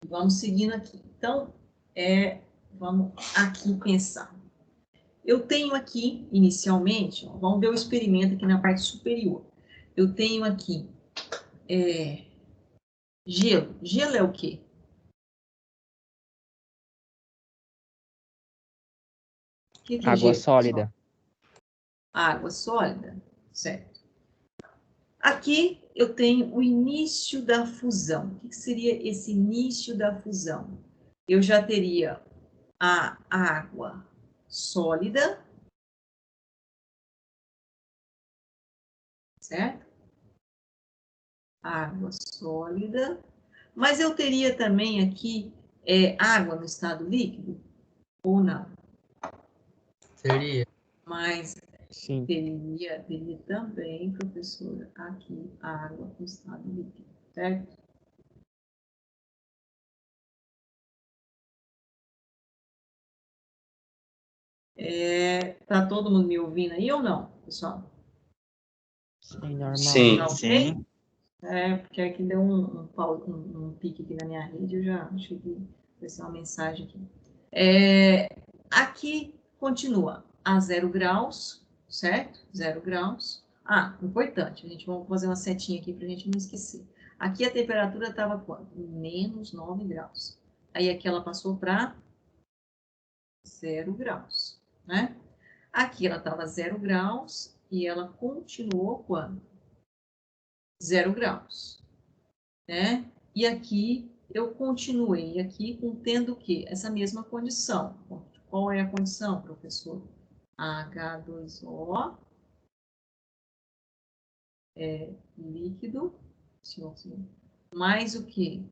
Vamos seguindo aqui. Então, vamos aqui pensar. Eu tenho aqui, inicialmente, ó, vamos ver o experimento aqui na parte superior. Eu tenho aqui gelo. Gelo é o quê? O que é Água gelo? sólida. Água sólida, certo. Aqui eu tenho o início da fusão. O que seria esse início da fusão? Eu já teria a água sólida, certo? Água sólida. Mas eu teria também aqui água no estado líquido? Ou não? Seria. Mas Sim. teria também, professora, aqui água no estado líquido, certo? Tá todo mundo me ouvindo aí ou não, pessoal? Sim, normal. Sim. Tá ok? Porque aqui deu um pique aqui na minha rede, eu já achei que vai ser uma mensagem aqui. Aqui continua a 0 graus, certo? 0 graus. Ah, importante, a gente vai fazer uma setinha aqui para a gente não esquecer. Aqui a temperatura estava quanto? Menos 9 graus. Aí aqui ela passou para 0 graus, né? Aqui ela estava 0 graus e ela continuou quanto? 0 graus, né? E aqui eu continuei aqui tendo o quê? Essa mesma condição. Qual é a condição, professor? H2O é líquido, mais o que?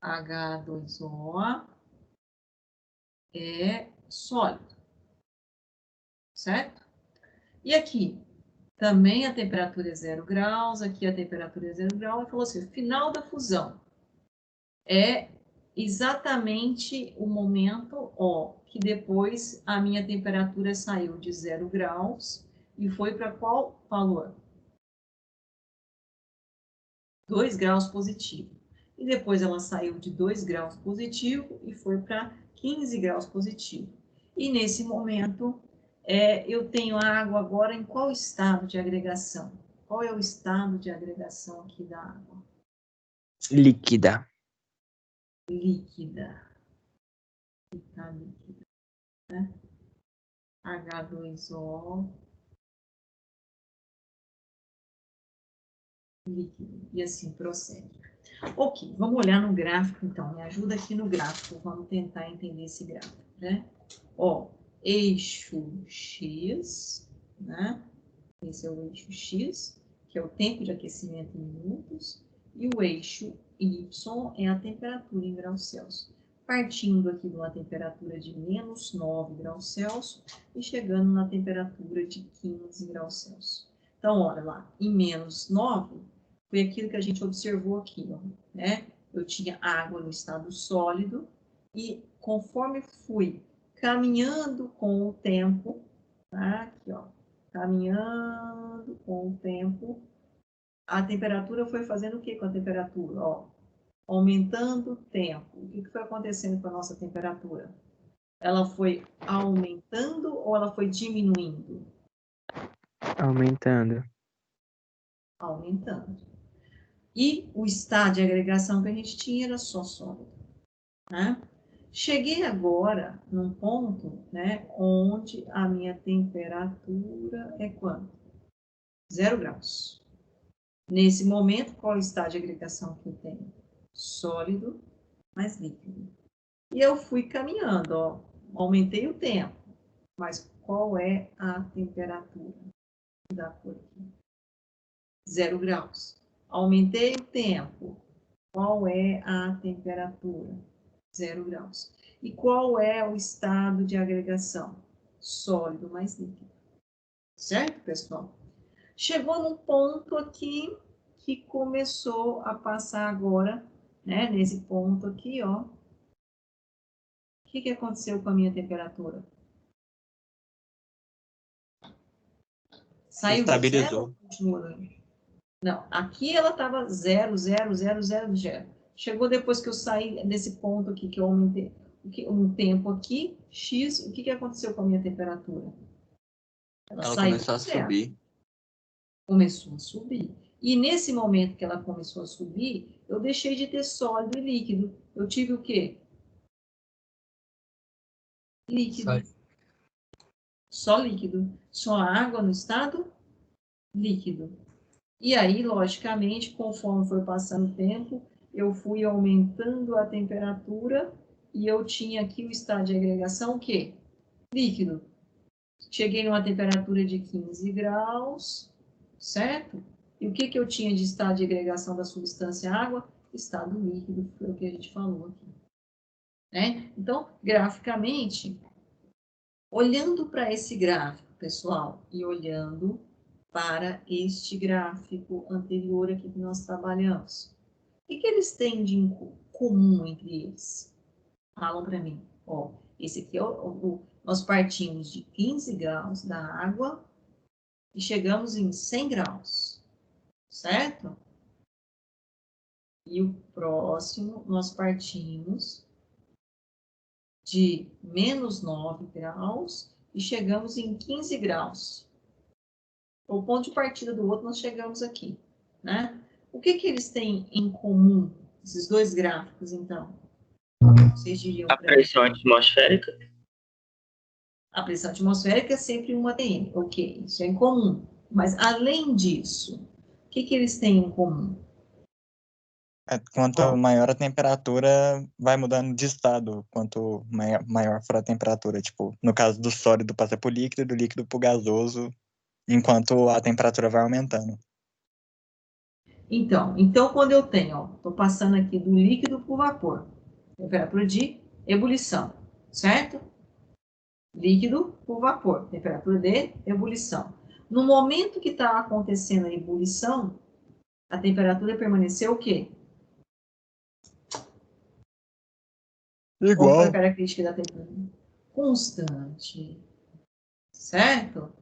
H2O é sólido, certo? E aqui, também a temperatura é 0 graus, aqui a temperatura é 0 graus, e falou assim, o final da fusão é exatamente o momento, ó, que depois a minha temperatura saiu de 0 graus e foi para qual valor? 2 graus positivo. E depois ela saiu de 2 graus positivo e foi para 15 graus positivo. E nesse momento, eu tenho a água agora em qual estado de agregação? Qual é o estado de agregação aqui da água? Líquida. Líquida. Está líquida, né? H2O líquido. E assim procede. Ok, vamos olhar no gráfico, então. Me ajuda aqui no gráfico. Vamos tentar entender esse gráfico, né? Ó, eixo X, né? Esse é o eixo X, que é o tempo de aquecimento em minutos. E o eixo Y é a temperatura em graus Celsius. Partindo aqui de uma temperatura de menos 9 graus Celsius e chegando na temperatura de 15 graus Celsius. Então, olha lá, em menos 9, foi aquilo que a gente observou aqui, ó, né? Eu tinha água no estado sólido E conforme fui caminhando com o tempo, tá? Aqui, ó, caminhando com o tempo, a temperatura foi fazendo o que com a temperatura? Ó, aumentando o tempo. O que foi acontecendo com a nossa temperatura? Ela foi aumentando ou ela foi diminuindo? Aumentando. Aumentando. E o estado de agregação que a gente tinha era só sólido, né? Cheguei agora num ponto, né, onde a minha temperatura é quanto? 0 graus. Nesse momento, qual é o estado de agregação que eu tenho? Sólido mais líquido. E eu fui caminhando, ó, aumentei o tempo, mas qual é a temperatura? Da cor aqui. 0 graus. Aumentei o tempo, qual é a temperatura? 0 graus. E qual é o estado de agregação? Sólido mais líquido. Certo, pessoal? Chegou num ponto aqui que começou a passar agora, né? Nesse ponto aqui, ó. O que aconteceu com a minha temperatura? Saiu de 0 Estabilizou. ou continua? Não, aqui ela estava 0, 0, 0, 0, 0. Chegou depois que eu saí desse ponto aqui, que eu aumentei um tempo aqui, X, o que aconteceu com a minha temperatura? Ela Ela saiu começou a de 0. subir. Começou a subir. E nesse momento que ela começou a subir, eu deixei de ter sólido e líquido. Eu tive o quê? Líquido. Só líquido. Só água no estado líquido. E aí, logicamente, conforme foi passando o tempo, eu fui aumentando a temperatura e eu tinha aqui o estado de agregação, o quê? Líquido. Cheguei numa temperatura de 15 graus, certo? E o que eu tinha de estado de agregação da substância água? Estado líquido, foi o que a gente falou aqui. Né? Então, graficamente, olhando para esse gráfico, pessoal, e olhando para este gráfico anterior aqui que nós trabalhamos. O que eles têm de comum entre eles? Falam para mim. Ó, esse aqui é nós partimos de 15 graus da água e chegamos em 100 graus, certo? E o próximo, nós partimos de menos 9 graus e chegamos em 15 graus. O ponto de partida do outro, nós chegamos aqui, né? O que eles têm em comum, esses dois gráficos, então? Vocês diriam A para mim. pressão atmosférica? A pressão atmosférica é sempre 1 atm, ok, isso é em comum. Mas, além disso, o que eles têm em comum? Quanto maior a temperatura, vai mudando de estado. Quanto maior for a temperatura. Tipo, no caso do sólido passa para o líquido, do líquido para o gasoso, enquanto a temperatura vai aumentando. Então quando eu tenho, ó, estou passando aqui do líquido para o vapor, temperatura de ebulição, certo? Líquido para o vapor, temperatura de ebulição. No momento que está acontecendo a ebulição, a temperatura permaneceu o quê? Igual. Qual foi a característica da temperatura? Constante, certo?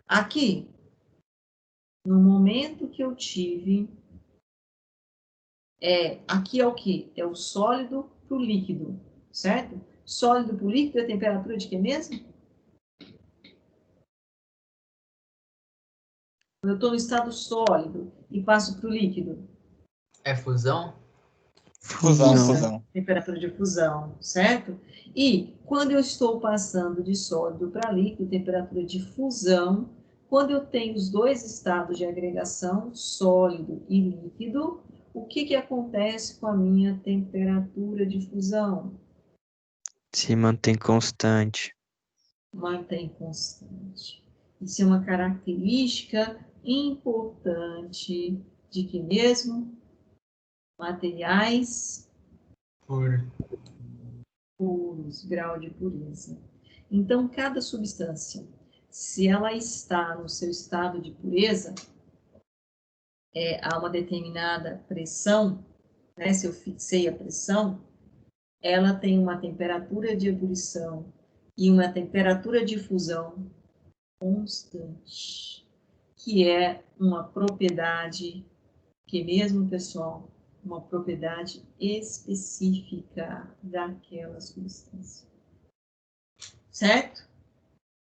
Aqui, no momento que eu tive, aqui é o que? É o sólido para o líquido, certo? Sólido para o líquido é a temperatura de quê mesmo? Quando eu estou no estado sólido e passo para o líquido. É fusão? Fusão. Temperatura de fusão, certo? E quando eu estou passando de sólido para líquido, temperatura de fusão, quando eu tenho os dois estados de agregação, sólido e líquido, o que acontece com a minha temperatura de fusão? Se mantém constante. Mantém constante. Isso é uma característica importante de que mesmo materiais puros, grau de pureza. Então, cada substância, se ela está no seu estado de pureza, a uma determinada pressão, né, se eu fixei a pressão, ela tem uma temperatura de ebulição e uma temperatura de fusão constante, que é uma propriedade, que mesmo, pessoal, uma propriedade específica daquela substância. Certo?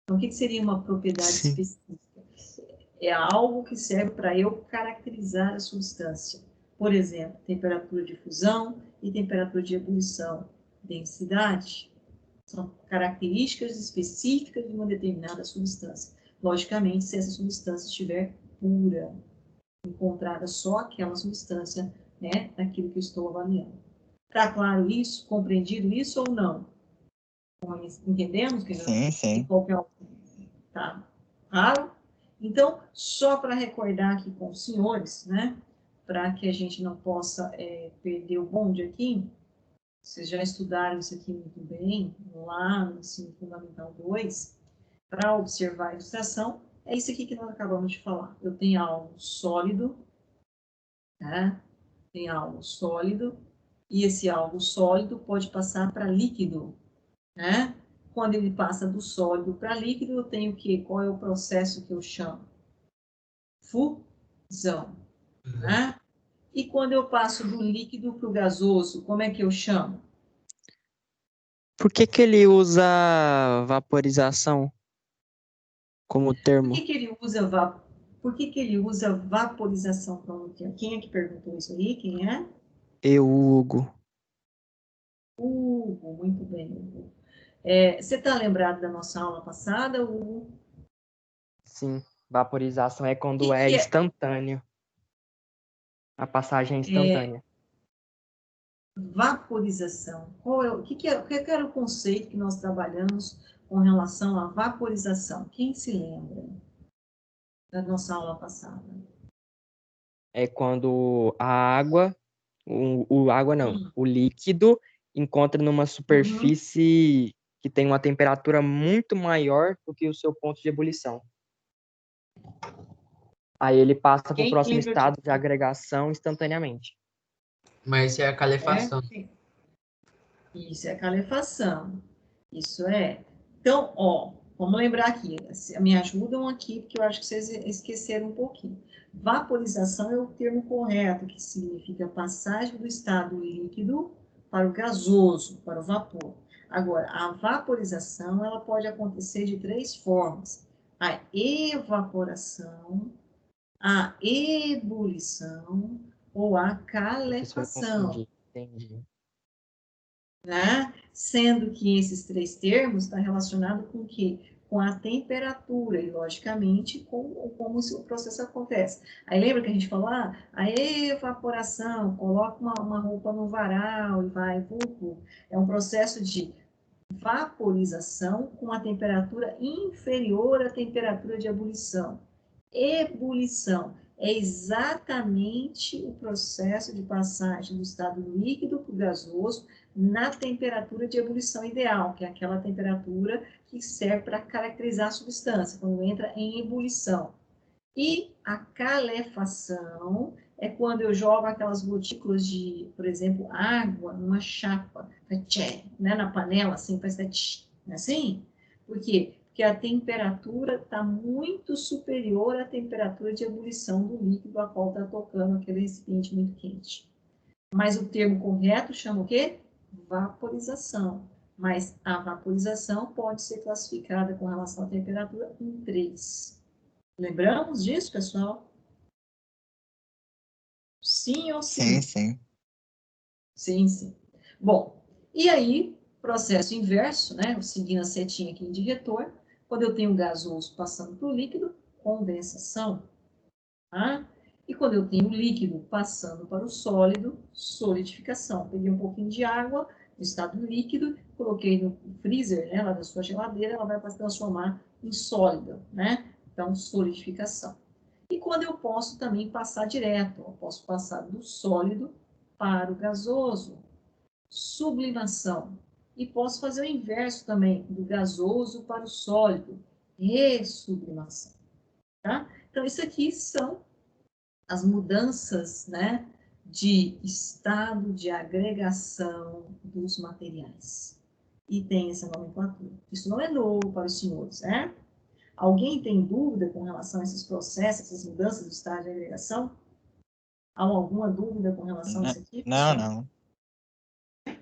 Então, o que seria uma propriedade Sim. específica? É algo que serve para eu caracterizar a substância. Por exemplo, temperatura de fusão e temperatura de ebulição. Densidade são características específicas de uma determinada substância. Logicamente, se essa substância estiver pura, encontrada só aquela substância, né, daquilo que eu estou avaliando. Está claro isso? Compreendido isso ou não? Entendemos que Sim. qualquer tá claro? Então, só para recordar aqui com os senhores, né, para que a gente não possa perder o bonde aqui, vocês já estudaram isso aqui muito bem, lá no ensino fundamental 2, para observar a ilustração, é isso aqui que nós acabamos de falar. Eu tenho algo sólido, né? Tem algo sólido, e esse algo sólido pode passar para líquido, né? Quando ele passa do sólido para líquido, eu tenho o quê? Qual é o processo que eu chamo? Fusão, né? E quando eu passo do líquido para o gasoso, como é que eu chamo? Por que que ele usa vaporização como Por termo? que ele usa Por que ele usa vaporização como termo? Quem é que perguntou isso aí? Quem é? Hugo. Hugo, muito bem, Hugo. Você está lembrado da nossa aula passada, Hugo? Sim, vaporização é O quando é que é instantâneo. A passagem é instantânea. vaporização? O que era o conceito que nós trabalhamos com relação à vaporização? Quem se lembra da nossa aula passada? É quando a água, água não, Hum. o líquido encontra numa superfície que tem uma temperatura muito maior do que o seu ponto de ebulição. Aí ele passa para o Quem próximo lembra estado de agregação instantaneamente. Mas isso é a calefação. Isso é calefação. Isso é. Então, ó, vamos lembrar aqui. Me ajudam aqui, porque eu acho que vocês esqueceram um pouquinho. Vaporização é o termo correto, que significa passagem do estado líquido para o gasoso, para o vapor. Agora, a vaporização, ela pode acontecer de 3 formas. A evaporação, a ebulição ou a Isso eu calefação. confundi. Entendi. Né? Sendo que esses 3 termos estão relacionados com o quê? Com a temperatura e, logicamente, com como o processo acontece. Aí lembra que a gente falou, a evaporação, coloca uma roupa no varal e vai, é um processo de vaporização com a temperatura inferior à temperatura de ebulição. Ebulição é exatamente o processo de passagem do estado líquido para o gasoso na temperatura de ebulição ideal, que é aquela temperatura que serve para caracterizar a substância, quando entra em ebulição. E a calefação é quando eu jogo aquelas gotículas de, por exemplo, água numa chapa, né, na panela, assim, faz assim. Por quê? Porque a temperatura está muito superior à temperatura de ebulição do líquido a qual está tocando aquele recipiente muito quente. Mas o termo correto chama o quê? Vaporização. Mas a vaporização pode ser classificada com relação à temperatura em 3. Lembramos disso, pessoal? Sim ou sim? Sim. Sim. Bom, e aí, processo inverso, né? Seguindo a setinha aqui de retorno, quando eu tenho um gasoso passando para o líquido, condensação. Tá? E quando eu tenho o líquido passando para o sólido, solidificação. Peguei um pouquinho de água no estado líquido, coloquei no freezer, né, lá da sua geladeira, ela vai se transformar em sólido, né? Então, solidificação. E quando eu posso também passar direto, eu posso passar do sólido para o gasoso, sublimação. E posso fazer o inverso também, do gasoso para o sólido, ressublimação. Tá? Então, isso aqui são as mudanças, né, de estado de agregação dos materiais. E tem essa nomenclatura. Isso não é novo para os senhores, né? Alguém tem dúvida com relação a esses processos, essas mudanças do estado de agregação? Há alguma dúvida com relação a isso aqui? Não, pessoal? não.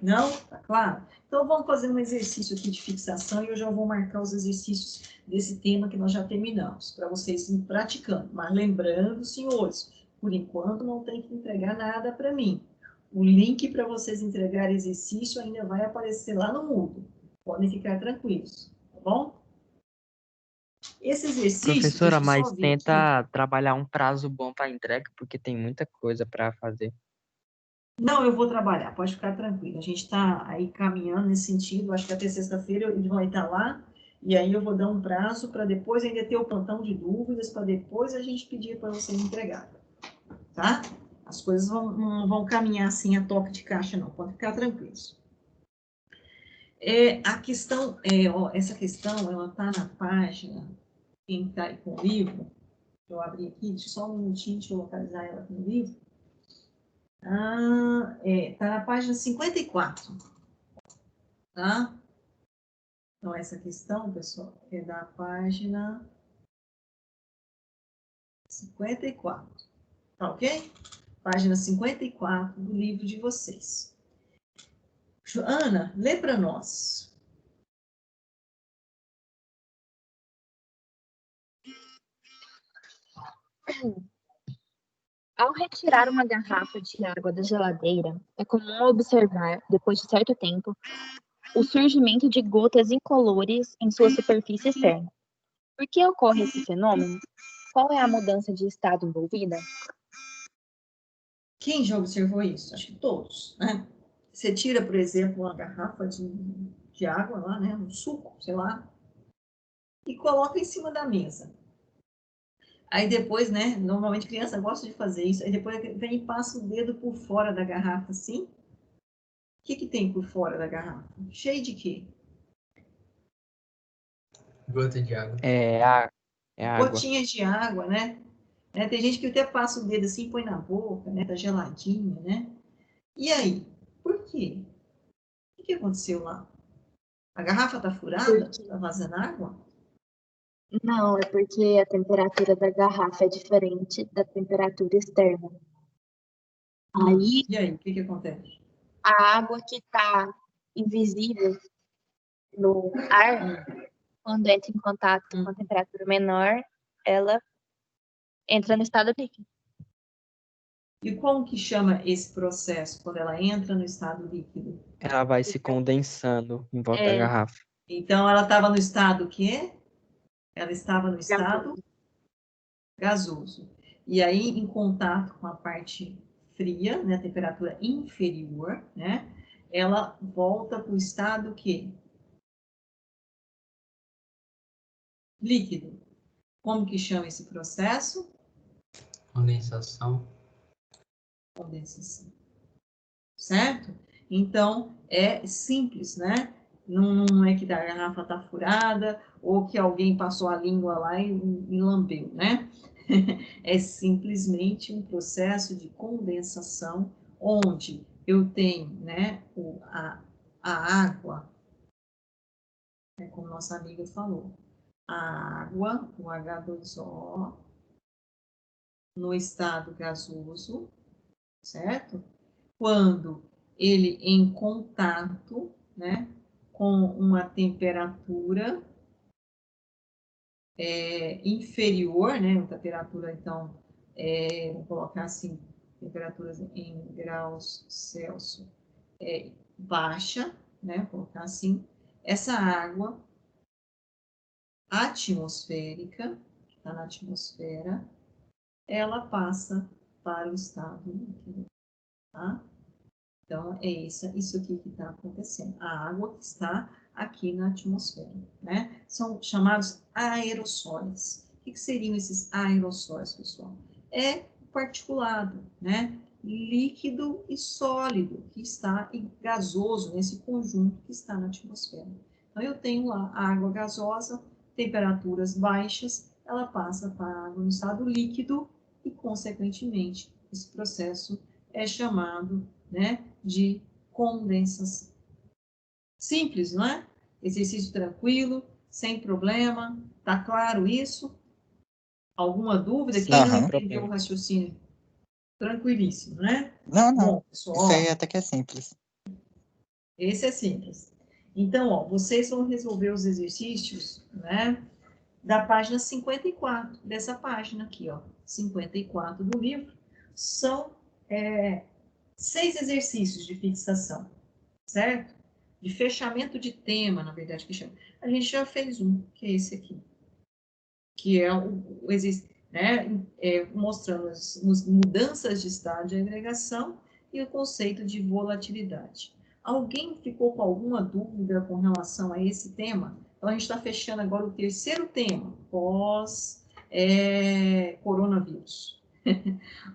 Não? Tá claro? Então, vamos fazer um exercício aqui de fixação e eu já vou marcar os exercícios desse tema que nós já terminamos, para vocês irem praticando. Mas lembrando, senhores, por enquanto não tem que entregar nada para mim. O link para vocês entregarem exercício ainda vai aparecer lá no Moodle. Podem ficar tranquilos, tá bom? Esse exercício, Professora, deixa eu mas só ver aqui. tenta trabalhar um prazo bom para entrega, porque tem muita coisa para fazer. Não, eu vou trabalhar, pode ficar tranquilo. A gente está aí caminhando nesse sentido. Acho que até sexta-feira eles vão estar lá. E aí eu vou dar um prazo para depois ainda ter o plantão de dúvidas, para depois a gente pedir para vocês entregarem. Tá? As coisas não vão caminhar assim a toque de caixa, não. Pode ficar tranquilos. A questão, essa questão, ela está na página, quem está aí com o livro, eu abri aqui, deixa só um minutinho, deixa eu localizar ela aqui no livro. Tá na página 54, tá? Então, essa questão, pessoal, é da página 54, tá ok? Página 54 do livro de vocês. Ana, lê para nós. Ao retirar uma garrafa de água da geladeira, é comum observar, depois de certo tempo, o surgimento de gotas incolores em sua superfície externa. Por que ocorre esse fenômeno? Qual é a mudança de estado envolvida? Quem já observou isso? Acho que todos, né? Você tira, por exemplo, uma garrafa de água lá, né? Um suco, sei lá, e coloca em cima da mesa. Aí depois, né? Normalmente criança gosta de fazer isso. Aí depois vem e passa o dedo por fora da garrafa, assim. O que tem por fora da garrafa? Cheio de quê? Gota de água. É água. Gotinhas de água, né? Tem gente que até passa o dedo assim e põe na boca, né? Tá geladinha, né? E aí? Por quê? O que aconteceu lá? A garrafa tá furada? Tá vazando água? Não, é porque a temperatura da garrafa é diferente da temperatura externa. Aí, E aí, o que acontece? a água que está invisível no ar, quando entra em contato com a temperatura menor, ela entra no estado líquido. E como que chama esse processo, quando ela entra no estado líquido? Ela vai se condensando em volta da garrafa. Então, ela estava no estado o quê? Ela estava no estado gasoso. E aí, em contato com a parte fria, né, a temperatura inferior, né, ela volta para o estado quê? Líquido. Como que chama esse processo? Condensação. Condensação. Certo? Então, é simples, né? Não é que a garrafa está furada ou que alguém passou a língua lá e lambeu, né? É simplesmente um processo de condensação onde eu tenho, né, a água, né, como nossa amiga falou, a água, o H2O, no estado gasoso, certo? Quando ele em contato, né, com uma temperatura inferior, né, uma temperatura, então, vou colocar assim, temperaturas em graus Celsius baixa, né, vou colocar assim, essa água atmosférica, que está na atmosfera, ela passa para o estado líquido, tá? Então, é isso aqui que está acontecendo. A água que está aqui na atmosfera, né? São chamados aerossóis. O que seriam esses aerossóis, pessoal? É particulado, né? Líquido e sólido, que está e gasoso nesse conjunto que está na atmosfera. Então, eu tenho lá a água gasosa, temperaturas baixas, ela passa para a água no estado líquido e, consequentemente, esse processo é chamado, né, de condensação. Simples, não é? Exercício tranquilo, sem problema. Tá claro isso? Alguma dúvida? Quem não Aham. entendeu o raciocínio? Tranquilíssimo, né? Não, Bom, não. pessoal, Isso aí ó, até que é simples. esse é simples. Então, ó, vocês vão resolver os exercícios, né, da página 54, dessa página aqui, ó, 54 do livro. São 6 exercícios de fixação, certo? De fechamento de tema, na verdade, que chama. A gente já fez um, que é esse aqui, que é o exercício, né, mostrando as mudanças de estado de agregação e o conceito de volatilidade. Alguém ficou com alguma dúvida com relação a esse tema? Então, a gente está fechando agora o terceiro tema, pós-coronavírus.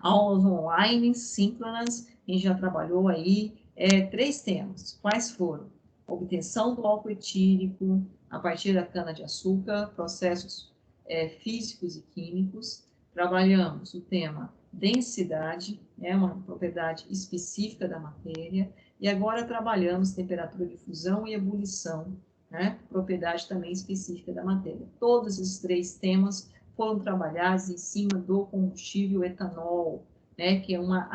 Aulas online, síncronas, a gente já trabalhou aí 3 temas. Quais foram? Obtenção do álcool etílico a partir da cana-de-açúcar, processos físicos e químicos. Trabalhamos o tema densidade, uma propriedade específica da matéria, e agora trabalhamos temperatura de fusão e ebulição, né? Propriedade também específica da matéria. Todos esses 3 temas foram trabalhados em cima do combustível etanol, né? Que é uma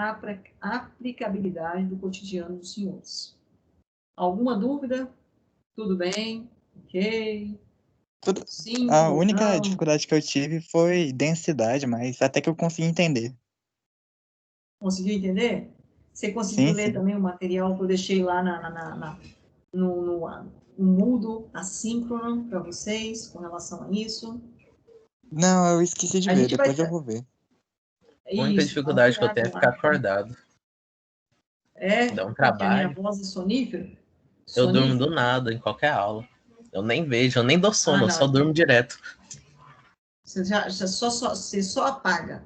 aplicabilidade do cotidiano dos senhores. Alguma dúvida? Tudo bem? Ok? Tudo... Sim A ou única não? dificuldade que eu tive foi densidade, mas até que eu consegui entender. Conseguiu entender? Você conseguiu Sim, ler sim. também o material que eu deixei lá no Moodle, assíncrono, para vocês, com relação a isso? Não, eu esqueci de A ver, gente vai... depois eu vou ver. A única Isso, dá uma dificuldade que eu tenho é olhada ficar lá. acordado. Dá um Porque a minha trabalho. voz é sonífera? Eu durmo do Sonífera? nada, em qualquer aula. Eu nem vejo, eu nem dou sono, Ah, eu só não. durmo direto. Você só apaga.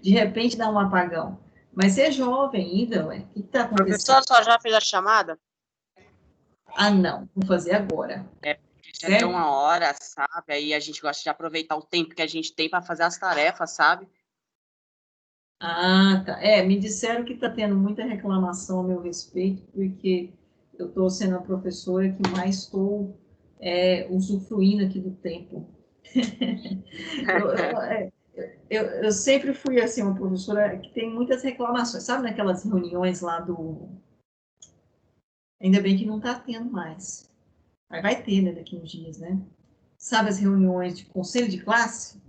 De repente dá um apagão. Mas você é jovem ainda, ué. O que está acontecendo? Professor, a senhora já fez a chamada? Ah, não. Vou fazer agora. Já deu uma hora, sabe? Aí a gente gosta de aproveitar o tempo que a gente tem para fazer as tarefas, sabe? Ah, tá. Me disseram que está tendo muita reclamação a meu respeito, porque eu estou sendo a professora que mais estou usufruindo aqui do tempo. Eu sempre fui assim, uma professora que tem muitas reclamações, sabe, naquelas reuniões lá do. Ainda bem que não está tendo mais. Mas vai ter, né, daqui uns dias, né? Sabe as reuniões de conselho de classe?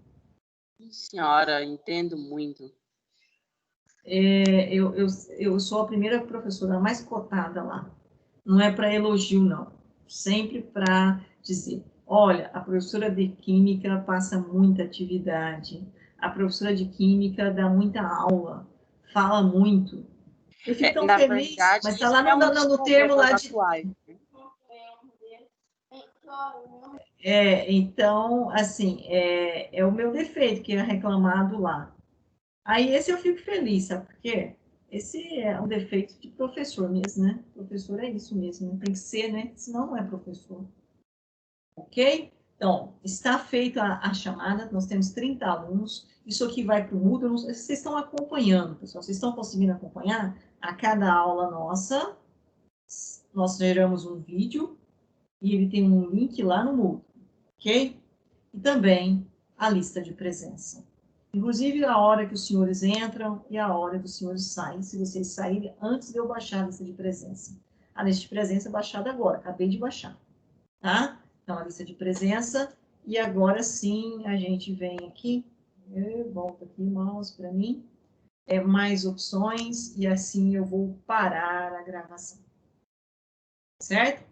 Sim, senhora, entendo muito. Eu sou a primeira professora mais cotada lá. Não é para elogio, não. Sempre para dizer, olha, a professora de química passa muita atividade, a professora de química dá muita aula, fala muito. Eu fico tão Na feliz, verdade, mas está isso lá é um dos no termo lá problemas de... atuais. Então, assim, é o meu defeito, que é reclamado lá. Aí esse eu fico feliz, sabe por quê? Esse é um defeito de professor mesmo, né? Professor é isso mesmo, não tem que ser, né? Senão não é professor. Ok? Então, está feita a chamada, nós temos 30 alunos, isso aqui vai para o Moodle, vocês estão acompanhando, pessoal, vocês estão conseguindo acompanhar? A cada aula nossa, nós geramos um vídeo e ele tem um link lá no Moodle, ok? E também a lista de presença. Inclusive a hora que os senhores entram e a hora que os senhores saem, se vocês saírem antes de eu baixar a lista de presença. A lista de presença é baixada agora, acabei de baixar, tá? Então, a lista de presença, e agora sim a gente vem aqui, volta aqui, mouse para mim, mais opções, e assim eu vou parar a gravação. Certo?